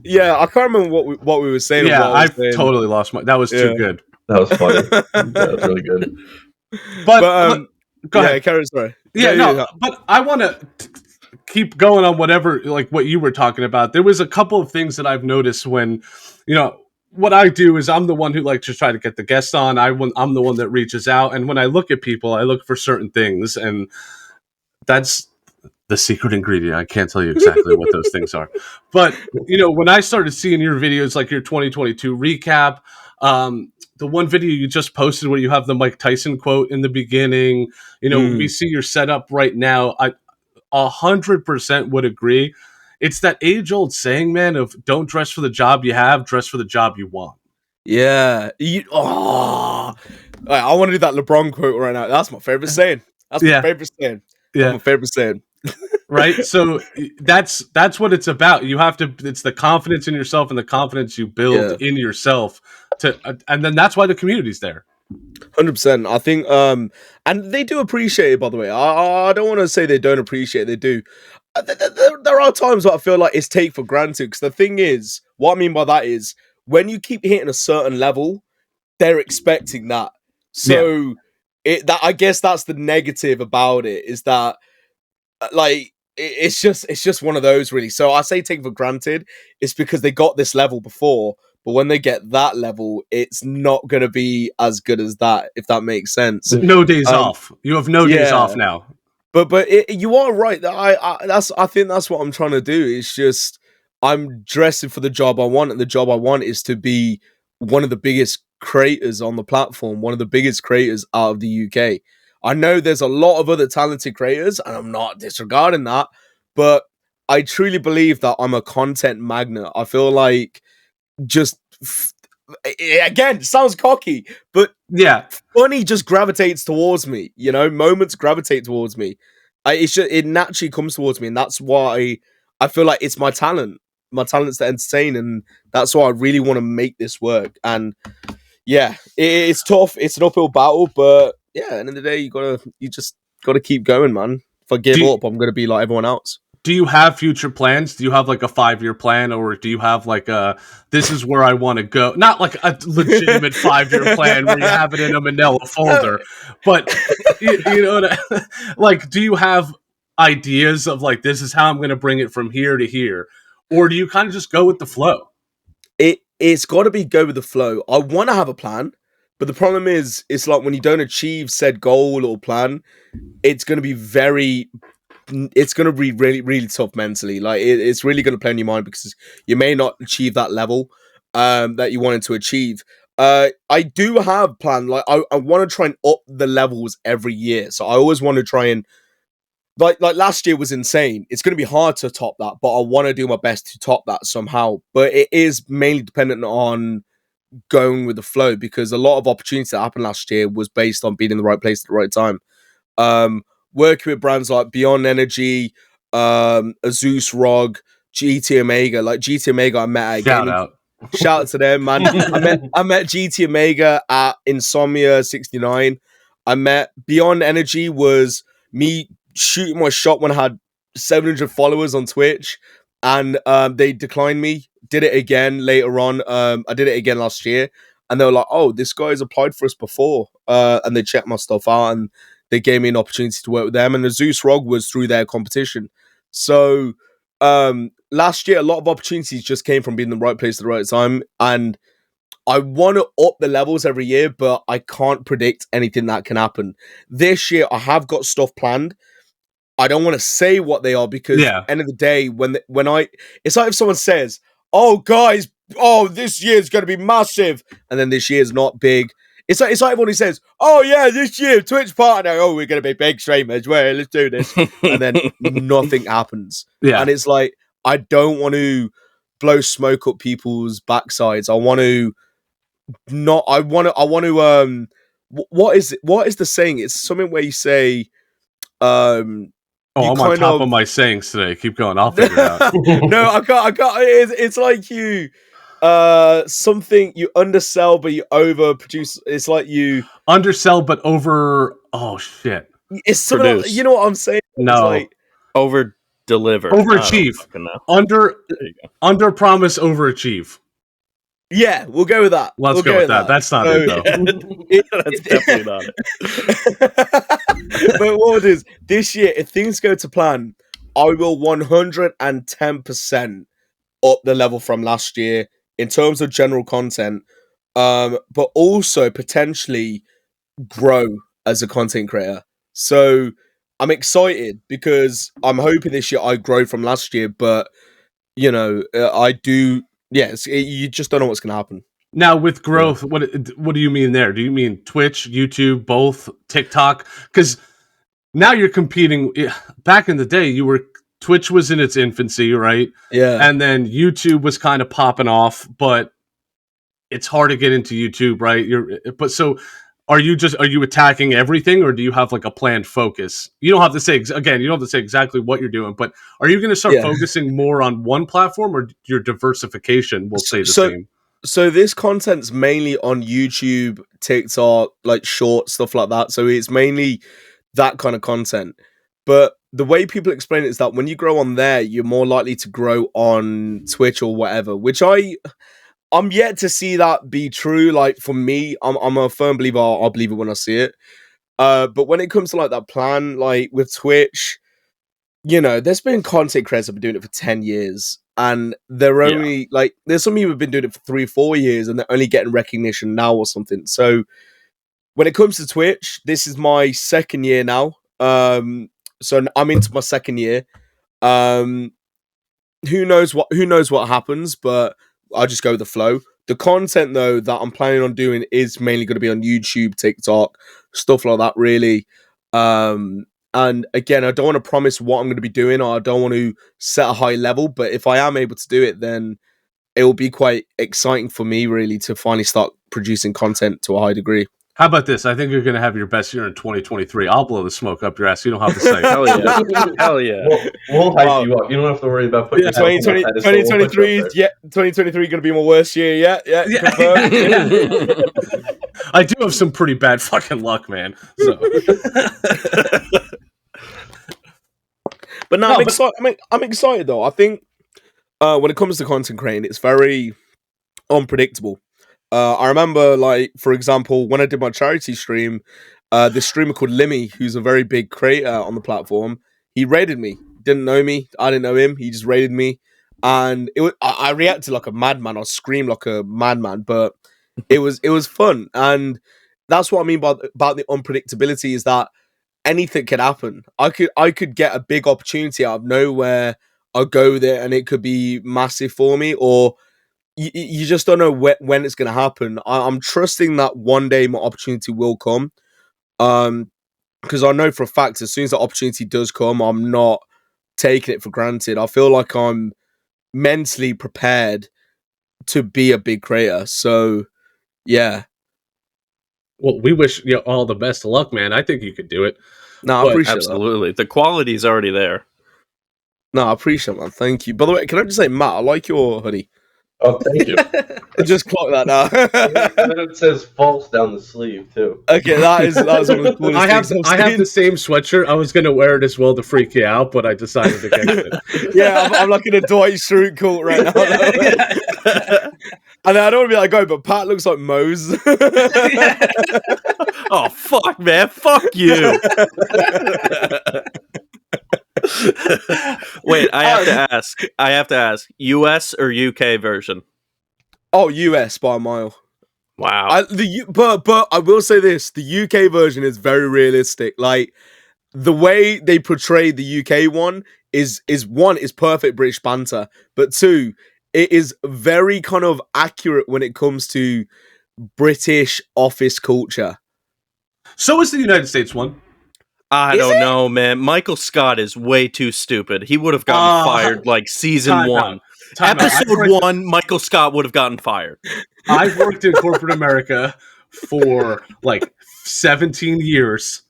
Yeah, I can't remember what we were saying. or Yeah, what I was I've saying. totally lost my. That was too Yeah. good. That was funny. That was really good. But, But, go yeah, ahead. Karen, sorry. Yeah, no, but I want to keep going on whatever, like what you were talking about. There was a couple of things that I've noticed when, what I do is I'm the one who likes to try to get the guests on. I'm the one that reaches out, and when I look at people, I look for certain things, and that's the secret ingredient. I can't tell you exactly what those things are, but when I started seeing your videos, like your 2022 recap, the one video you just posted where you have the Mike Tyson quote in the beginning, we see your setup right now. I 100% would agree. It's that age-old saying, man, of don't dress for the job you have, dress for the job you want. Yeah. I want to do that LeBron quote right now. That's my favorite saying. That's my favorite saying. Yeah. That's my favorite saying. Right? So that's what it's about. You have to, it's the confidence in yourself and the confidence you build in yourself and then that's why the community's there. 100%. I think, and they do appreciate it, by the way. I don't want to say they don't appreciate it. They do. There are times where I feel like it's take for granted. Because the thing is, what I mean by that is, when you keep hitting a certain level, they're expecting that. So, I guess that's the negative about it, is that, like, it's just one of those, really. So I say take for granted. It's because they got this level before. But when they get that level, it's not going to be as good as that, if that makes sense. No days off. You have no days off now. But you are right. I think that's what I'm trying to do. It's just I'm dressing for the job I want, and the job I want is to be one of the biggest creators on the platform, one of the biggest creators out of the UK. I know there's a lot of other talented creators, and I'm not disregarding that, but I truly believe that I'm a content magnet. I feel like again, sounds cocky, but funny just gravitates towards me. Moments gravitate towards me. It naturally comes towards me, and that's why I feel like it's my talent. My talent's to entertain, and that's why I really want to make this work. And yeah, it's tough. It's an uphill battle, but yeah, at the end of the day, you just gotta keep going, man. If I give up, I'm gonna be like everyone else. Do you have future plans? Do you have like a 5-year plan, or do you have like this is where I want to go? Not like a legitimate 5-year plan where you have it in a manila folder, but like, do you have ideas of like, this is how I'm going to bring it from here to here? Or do you kind of just go with the flow? It's got to be go with the flow. I want to have a plan, but the problem is, it's like when you don't achieve said goal or plan, it's going to be really, really tough mentally. Like it's really going to play on your mind because you may not achieve that level that you wanted to achieve. I do have plan. Like I want to try and up the levels every year. So I always want to try and like last year was insane. It's going to be hard to top that, but I want to do my best to top that somehow. But it is mainly dependent on going with the flow, because a lot of opportunities that happened last year was based on being in the right place at the right time. Working with brands like Beyond Energy, Azus Rog, GT Omega. Like GT Omega, I met at Shout out to them, man. I met GT Omega at Insomnia 69. I met Beyond Energy was me shooting my shot when I had 700 followers on Twitch, and they declined me. Did it again later on. I did it again last year, and they were like, "Oh, this guy's applied for us before," and they checked my stuff out, and they gave me an opportunity to work with them. And the Zeus Rog was through their competition. So last year, a lot of opportunities just came from being in the right place at the right time, and I want to up the levels every year, but I can't predict anything that can happen. This year, I have got stuff planned. I don't want to say what they are because end of the day, it's like if someone says, "Oh, guys, this year's going to be massive," and then this year's not big. It's like everyone who says, "Oh yeah, this year Twitch partner, we're going to be big streamers. Well, let's do this," and then nothing happens. Yeah, and it's like I don't want to blow smoke up people's backsides. I want to not. I want to. What is it? What is the saying? It's something where you say, I'm on top of my sayings today. Keep going. I'll figure it out. No, I can't. It's like you, something you undersell but you overproduce. It's like you undersell but over. Oh shit! It's something. Like, you know what I'm saying? No, it's like over deliver, overachieve, under promise, overachieve. Yeah, we'll go with that. Let's go with that. That's not it, though. That's definitely not it. But what it is, this year, if things go to plan, I will 110% up the level from last year in terms of general content, but also potentially grow as a content creator. So I'm excited because I'm hoping this year I grow from last year, but, I do... Yes, you just don't know what's going to happen. Now, with growth, what do you mean there? Do you mean Twitch, YouTube, both, TikTok? Because now you're competing. Back in the day, Twitch was in its infancy, right? Yeah. And then YouTube was kind of popping off, but it's hard to get into YouTube, right? Are you attacking everything, or do you have like a planned focus? You don't have to say you don't have to say exactly what you're doing, but are you going to start focusing more on one platform, or your diversification will stay the same? So this content's mainly on YouTube, TikTok, like short stuff like that. So it's mainly that kind of content. But the way people explain it is that when you grow on there, you're more likely to grow on Twitch or whatever, which I'm yet to see that be true. Like for me, I'm a firm believer. I'll believe it when I see it. But when it comes to like that plan, like with Twitch, there's been content creators that have been doing it for 10 years, and they're only like there's some of you who have been doing it for 3-4 years, and they're only getting recognition now or something. So when it comes to Twitch, this is my second year now. So I'm into my second year. Who knows what happens, but I'll just go with the flow. The content, though, that I'm planning on doing is mainly going to be on YouTube, TikTok, stuff like that, really. And again, I don't want to promise what I'm going to be doing, or I don't want to set a high level, but if I am able to do it, then it will be quite exciting for me, really, to finally start producing content to a high degree. How about this? I think you're going to have your best year in 2023. I'll blow the smoke up your ass. You don't have to say. Hell yeah. Hell yeah. We'll hype you up. You don't have to worry about putting 2023, 2023 going to be my worst year yet. Yeah. I do have some pretty bad fucking luck, man. So. But I'm excited. I'm excited, though. I think when it comes to content creating, it's very unpredictable. I remember, like, for example, when I did my charity stream, this streamer called Limmy, who's a very big creator on the platform, he raided me. Didn't know me. I didn't know him. He just raided me. And I reacted like a madman. I screamed like a madman, but it was fun. And that's what I mean about the unpredictability, is that anything could happen. I could get a big opportunity out of nowhere. I'll go there and it could be massive for me, or you just don't know when it's going to happen. I'm trusting that one day my opportunity will come. Because I know for a fact, as soon as the opportunity does come, I'm not taking it for granted. I feel like I'm mentally prepared to be a big creator. So, yeah. Well, we wish you all the best of luck, man. I think you could do it. No, I appreciate absolutely. The quality is already there. No, I appreciate it, man. Thank you. By the way, can I just say, Matt, I like your hoodie. Oh, thank you. Just clock that now. And then it says false down the sleeve too. Okay, that is one of the coolest I have the same sweatshirt. I was gonna wear it as well to freak you out, but I decided against it. Yeah, I'm like in a Dwight Schrute cult right now. And I don't want to be like, but Pat looks like Mose. Oh fuck, man! Fuck you. Wait, I have to ask. US or UK version? Oh, US by a mile. Wow. But I will say this: the UK version is very realistic. Like the way they portray the UK one is perfect British banter, but two, it is very kind of accurate when it comes to British office culture. So is the United States one. I Is don't it? know, man. Michael Scott is way too stupid. He would have gotten fired like season time 1. out. Time out. Episode 1, Michael Scott would have gotten fired. I've worked in corporate America for like 17 years.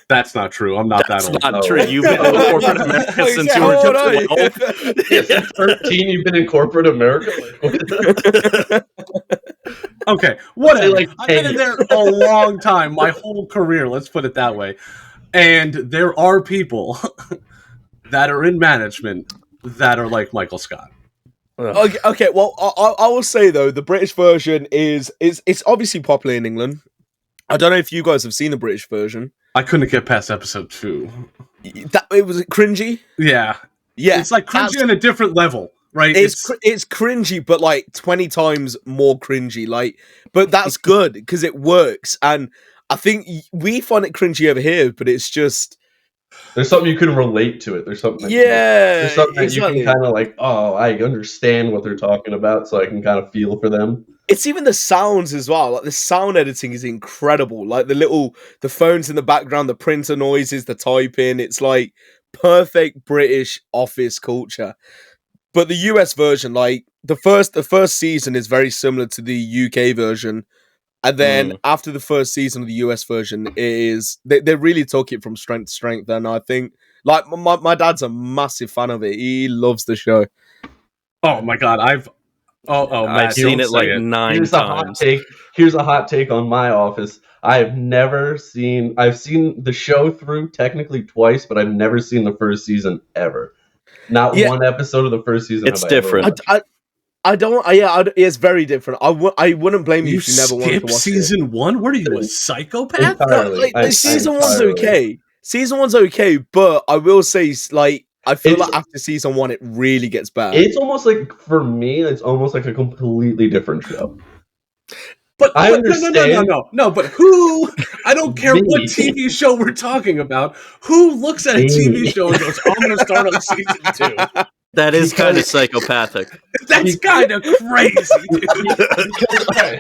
That's not true. I'm not that That's old. not No. true. You've been in corporate America Wait, since so you were how old are you? 12. Yeah, since 13, you've been in corporate America. Okay, whatever. Like I've been in there a long time, my whole career, let's put it that way. And there are people that are in management that are like Michael Scott. Okay, well, I will say though, the British version is it's obviously popular in England. I don't know if you guys have seen the British version. I couldn't get past episode 2. It was cringy. Yeah. Yeah, It's like cringy on a different level, right? It's cringy, but like 20 times more cringy. Like, but that's good because it works, and I think we find it cringy over here, but it's just there's something you can relate to it. There's something. There's something that you can kind of like. Oh, I understand what they're talking about, so I can kind of feel for them. It's even the sounds as well. Like the sound editing is incredible. Like the phones in the background, the printer noises, the typing. It's like perfect British office culture. But the US version, like the first season is very similar to the UK version. And then after the first season of the US version is they really took it from strength to strength. And I think like my dad's a massive fan of it. He loves the show. Oh my god, Matt, I've seen it like 9 Here's times. Here's a hot take on my office. I've seen the show through technically twice, but I've never seen the first season ever. Not one episode of the first season. It's different. It's very different. I wouldn't blame you if you never wanted to watch season 1? What are you, a psychopath? Entirely. Season one's okay. Season one's okay, but I will say, like, I feel like after season 1, it really gets bad. It's almost like, for me, it's almost like a completely different show. But I understand. No, but who, I don't care what TV show we're talking about, who looks at a TV show and goes, I'm going to start on season 2? That is kind of psychopathic. That's kind of crazy, dude.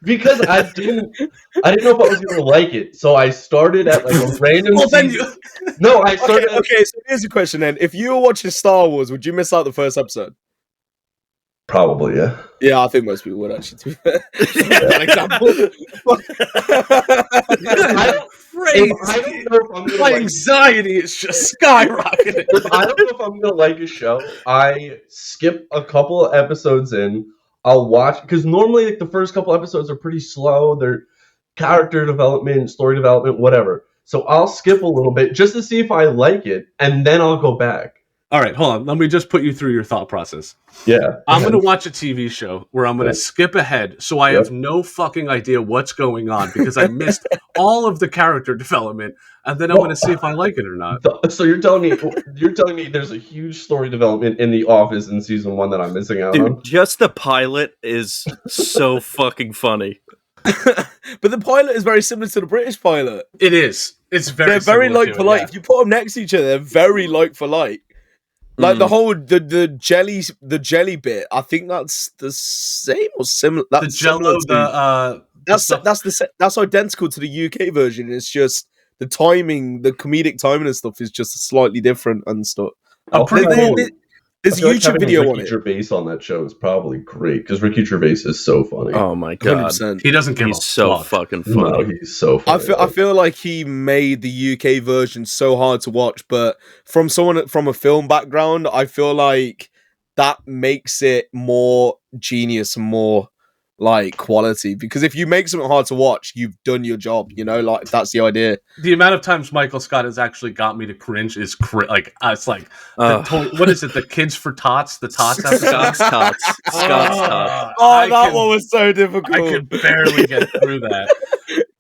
Because I didn't know if I was going to like it, so I started at like a random season. No, I started. Okay, so here's a question then. If you were watching Star Wars, would you miss out the first episode? Probably, yeah. Yeah, I think most people would actually. To be fair. That example. I don't know if I'm gonna My anxiety is just skyrocketing. I don't know if I'm gonna like a show. I skip a couple of episodes in. I'll watch because normally like the first couple episodes are pretty slow. They're character development, story development, whatever. So I'll skip a little bit just to see if I like it, and then I'll go back. All right, hold on. Let me just put you through your thought process. Yeah. I'm going to watch a TV show where I'm going to skip ahead so I have no fucking idea what's going on because I missed all of the character development, and then I'm going to see if I like it or not. So you're telling me there's a huge story development in The Office in season 1 that I'm missing out on? Dude, just the pilot is so fucking funny. But the pilot is very similar to the British pilot. It is. It's very. They're very similar like for like. yeah. If you put them next to each other, they're very like for like. Like the whole the jelly bit, I think that's the same or similar. That's the Jello, that's identical to the UK version. It's just the timing, the comedic timing and stuff is just slightly different and stuff. Oh, pretty cool. There's a YouTube video on it. Ricky Gervais on that show is probably great because Ricky Gervais is so funny. Oh my god, 100%. He doesn't give He's so fucking funny. No, he's so funny. I feel like he made the UK version so hard to watch, but from someone from a film background, I feel like that makes it more genius and more like quality. Because if you make something hard to watch, you've done your job. You know, like that's the idea. The amount of times Michael Scott has actually got me to cringe is it's like what is it? The Kids for Tots, the Tots episode. Scott's Tots. Scott's Tots. Oh, that one was so difficult. I could barely get through that.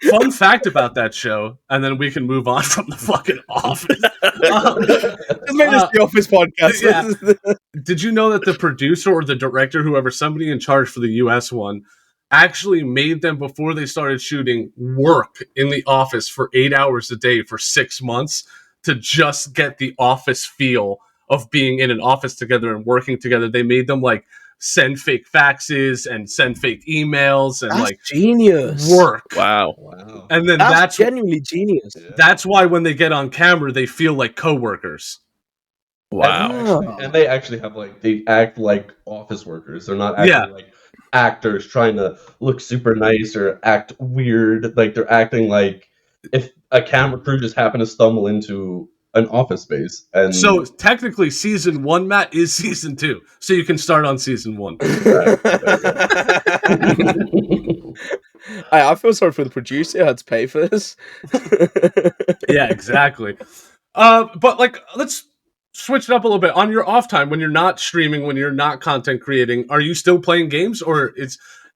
fun fact about that show, and then we can move on from the fucking Office. Just make this the Office podcast. Yeah. Did you know that the producer or the director, whoever, somebody in charge for the US one, actually made them, before they started shooting, work in the office for 8 hours a day for 6 months to just get the office feel of being in an office together and working together? They made them like send fake faxes and send fake emails and That's like genius. work. Wow. Wow. And then That's genuinely genius. Yeah. that's why when they get on camera, they feel like coworkers. Wow. And they actually have like, they act like office workers. They're not acting like actors trying to look super nice or act weird. Like they're acting like if a camera crew just happened to stumble into an office space. And So technically, season 1, Matt, is season 2. So you can start on season 1. I feel sorry for the producer who had to pay for this. Yeah, exactly. But like, let's switch it up a little bit. On your off time, when you're not streaming, when you're not content creating, are you still playing games, or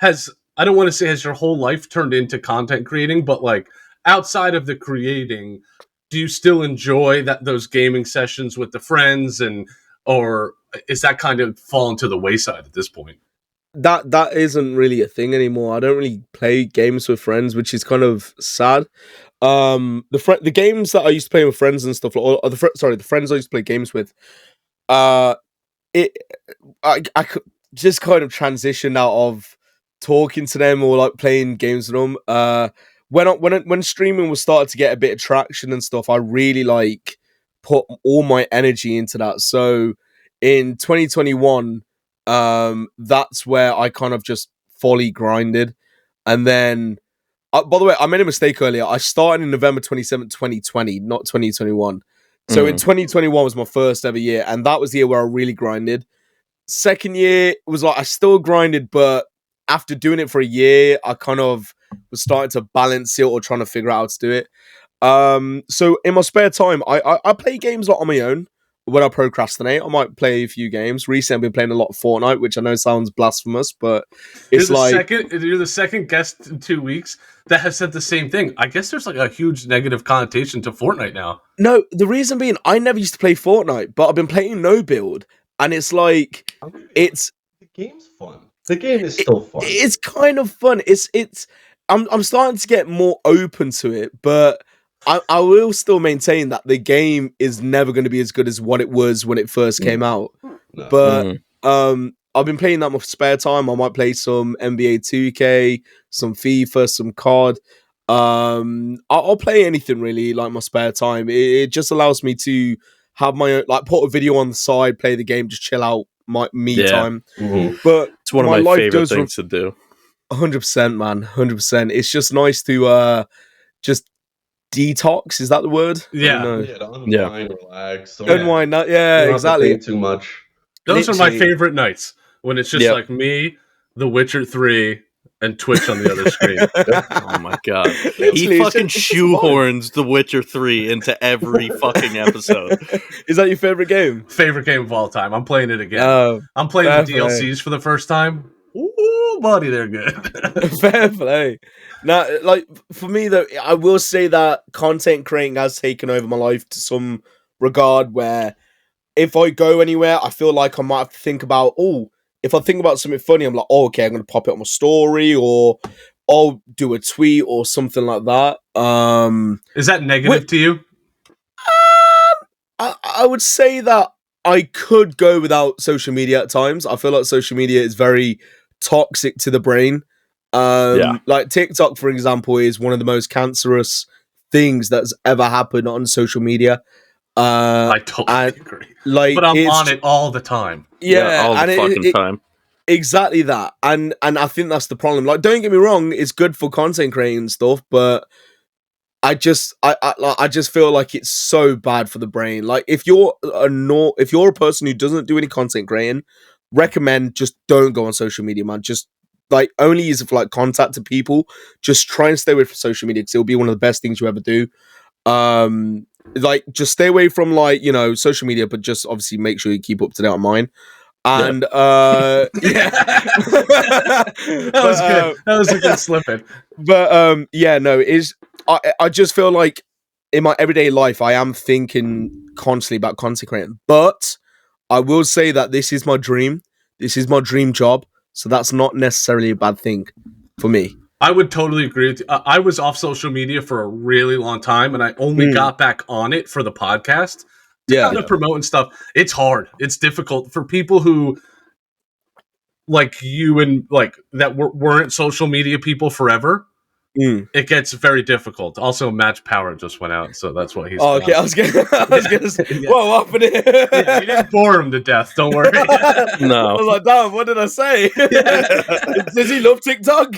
I don't want to say has your whole life turned into content creating, but like outside of the creating, do you still enjoy those gaming sessions with the friends, or is that kind of fallen to the wayside at this point? That isn't really a thing anymore. I don't really play games with friends, which is kind of sad. The games that I used to play with friends and stuff, or the friends I used to play games with, I could just kind of transition out of talking to them or like playing games with them. When streaming was started to get a bit of traction and stuff, I really like put all my energy into that. So in 2021, that's where I kind of just fully grinded. And then, by the way, I made a mistake earlier. I started in November 27th, 2020, not 2021. So in 2021 was my first ever year, and that was the year where I really grinded. Second year was like I still grinded, but after doing it for a year, I kind of was starting to balance it or trying to figure out how to do it. So in my spare time, I play games like on my own. When I procrastinate, I might play a few games. Recently, I've been playing a lot of Fortnite, which I know sounds blasphemous, but it's you're the second guest in 2 weeks that has said the same thing. I guess there's like a huge negative connotation to Fortnite now. No, the reason being, I never used to play Fortnite, but I've been playing no build, and it's like the game's fun. The game is still fun. It's kind of fun. I'm starting to get more open to it, but I will still maintain that the game is never going to be as good as what it was when it first came out. No. But I've been playing that in my spare time. I might play some NBA 2K, some FIFA, some COD. I'll play anything really, like my spare time. It just allows me to have my own, like put a video on the side, play the game, just chill out, my me time. Mm-hmm. But It's one of my favorite things to do. 100%, man, 100%. It's just nice to just detox. Is that the word? Yeah. To unwind, relax. So Unwind. Yeah, exactly. Think too much. Those are my favorite nights, when it's just like me, The Witcher 3, and Twitch on the other screen. Oh my god. He fucking shoehorns The Witcher 3 into every fucking episode. Is that your favorite game? Favorite game of all time. I'm playing it again. I'm playing the DLCs for the first time. Ooh, buddy, they're good. Fair play. Now, like for me though, I will say that content creating has taken over my life to some regard. Where if I go anywhere, I feel like I might have to think about. If I think about something funny, I'm like, okay, I'm going to pop it on my story, or I'll do a tweet or something like that. Is that negative to you? I would say that I could go without social media at times. I feel like social media is very toxic to the brain. Like TikTok, for example, is one of the most cancerous things that's ever happened on social media. I totally agree. Like, but I'm on it all the time. Yeah, all the fucking time. Exactly that. And I think that's the problem. Like, don't get me wrong, it's good for content creating and stuff, but I just feel like it's so bad for the brain. Like, if you're a person who doesn't do any content creating, recommend just don't go on social media, man. Just like only use it for like contact to people. Just try and stay away from social media because it'll be one of the best things you ever do. Like just stay away from like, social media, but just obviously make sure you keep up to date on mine. And yeah, That was good. That was a good slipping. But yeah, no, I just feel like in my everyday life I am thinking constantly about content creating. But I will say that this is my dream. This is my dream job. So that's not necessarily a bad thing for me. I would totally agree with you. I was off social media for a really long time, and I only got back on it for the podcast to kind of promote and stuff. It's hard. It's difficult for people who like you and like that weren't social media people forever. It gets very difficult. Also, Match Power just went out, so that's why he's. Oh, okay. I was gonna say, Yeah. whoa, what happened here? Yeah, you didn't bore him to death. Don't worry. No. I was like, damn, what did I say? Does he love TikTok?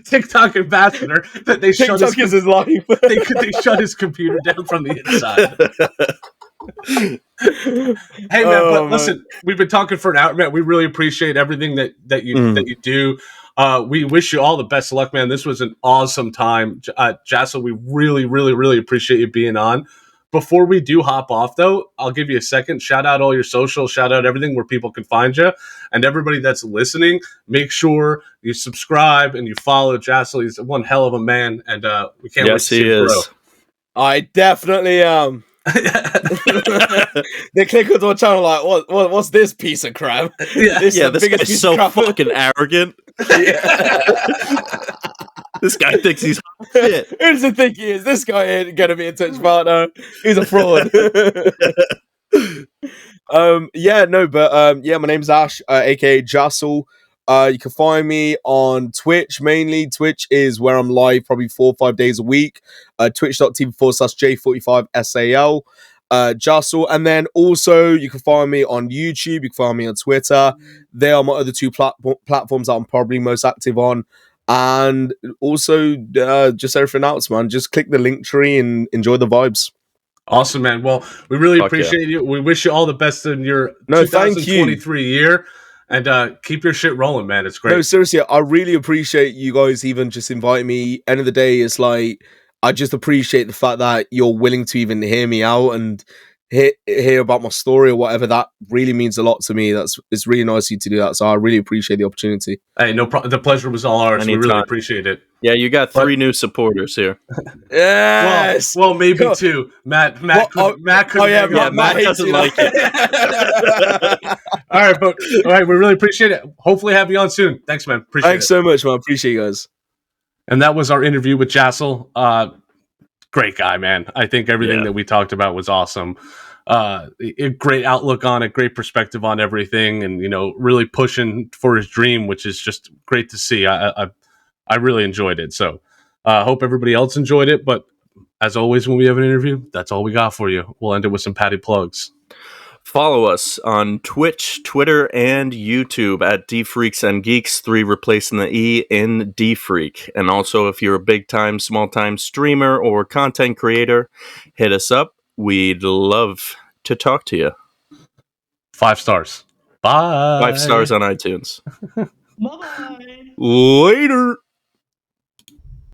TikTok ambassador. That they TikTok shut is his life. they shut his computer down from the inside. Hey man, but listen, we've been talking for an hour, man. We really appreciate everything that you do. We wish you all the best of luck, man. This was an awesome time. Jassel, we really appreciate you being on. Before we do hop off, though, I'll give you a second. Shout out all your social, shout out everything where people can find you. And everybody that's listening, make sure you subscribe and you follow Jassel. He's one hell of a man, and we can't wait to see him grow. I definitely am. They click onto our channel like, what's this piece of crap? This guy's so fucking arrogant. This guy thinks he's shit. Who does he think he is? This guy ain't gonna be a Twitch partner. He's a fraud. My name's Ash, aka Jassel. You can find me on Twitch mainly. Twitch is where I'm live probably 4 or 5 days a week. Twitch.tv/J45Sal. Jassel. And then also you can find me on YouTube. You can find me on Twitter. They are my other two platforms that I'm probably most active on. And also just everything else, man. Just click the link tree and enjoy the vibes. Awesome, man. Well, we really appreciate you. We wish you all the best in your 2023 year. And keep your shit rolling, man. It's great. No, seriously, I really appreciate you guys even just inviting me. End of the day, it's like, I just appreciate the fact that you're willing to even hear me out and hear about my story or whatever. That really means a lot to me. It's really nice of you to do that. So I really appreciate the opportunity. Hey, no problem. The pleasure was all ours. Anytime. We really appreciate it. Yeah, you got 3 new supporters here. Yes. Well, maybe 2. Matt Matt doesn't like it. All right, we really appreciate it. Hopefully have you on soon. Thanks, man. Thanks so much, man. Appreciate you guys. And that was our interview with Jassel. Great guy, man. I think everything that we talked about was awesome. A great outlook on it, great perspective on everything, and really pushing for his dream, which is just great to see. I really enjoyed it. So hope everybody else enjoyed it. But as always, when we have an interview, that's all we got for you. We'll end it with some Patty plugs. Follow us on Twitch, Twitter, and YouTube at DFreaks and Geeks, 3 replacing the E in DFreak. And also, if you're a big-time, small-time streamer or content creator, hit us up. We'd love to talk to you. 5 stars. Bye. 5 stars on iTunes. Bye. Later.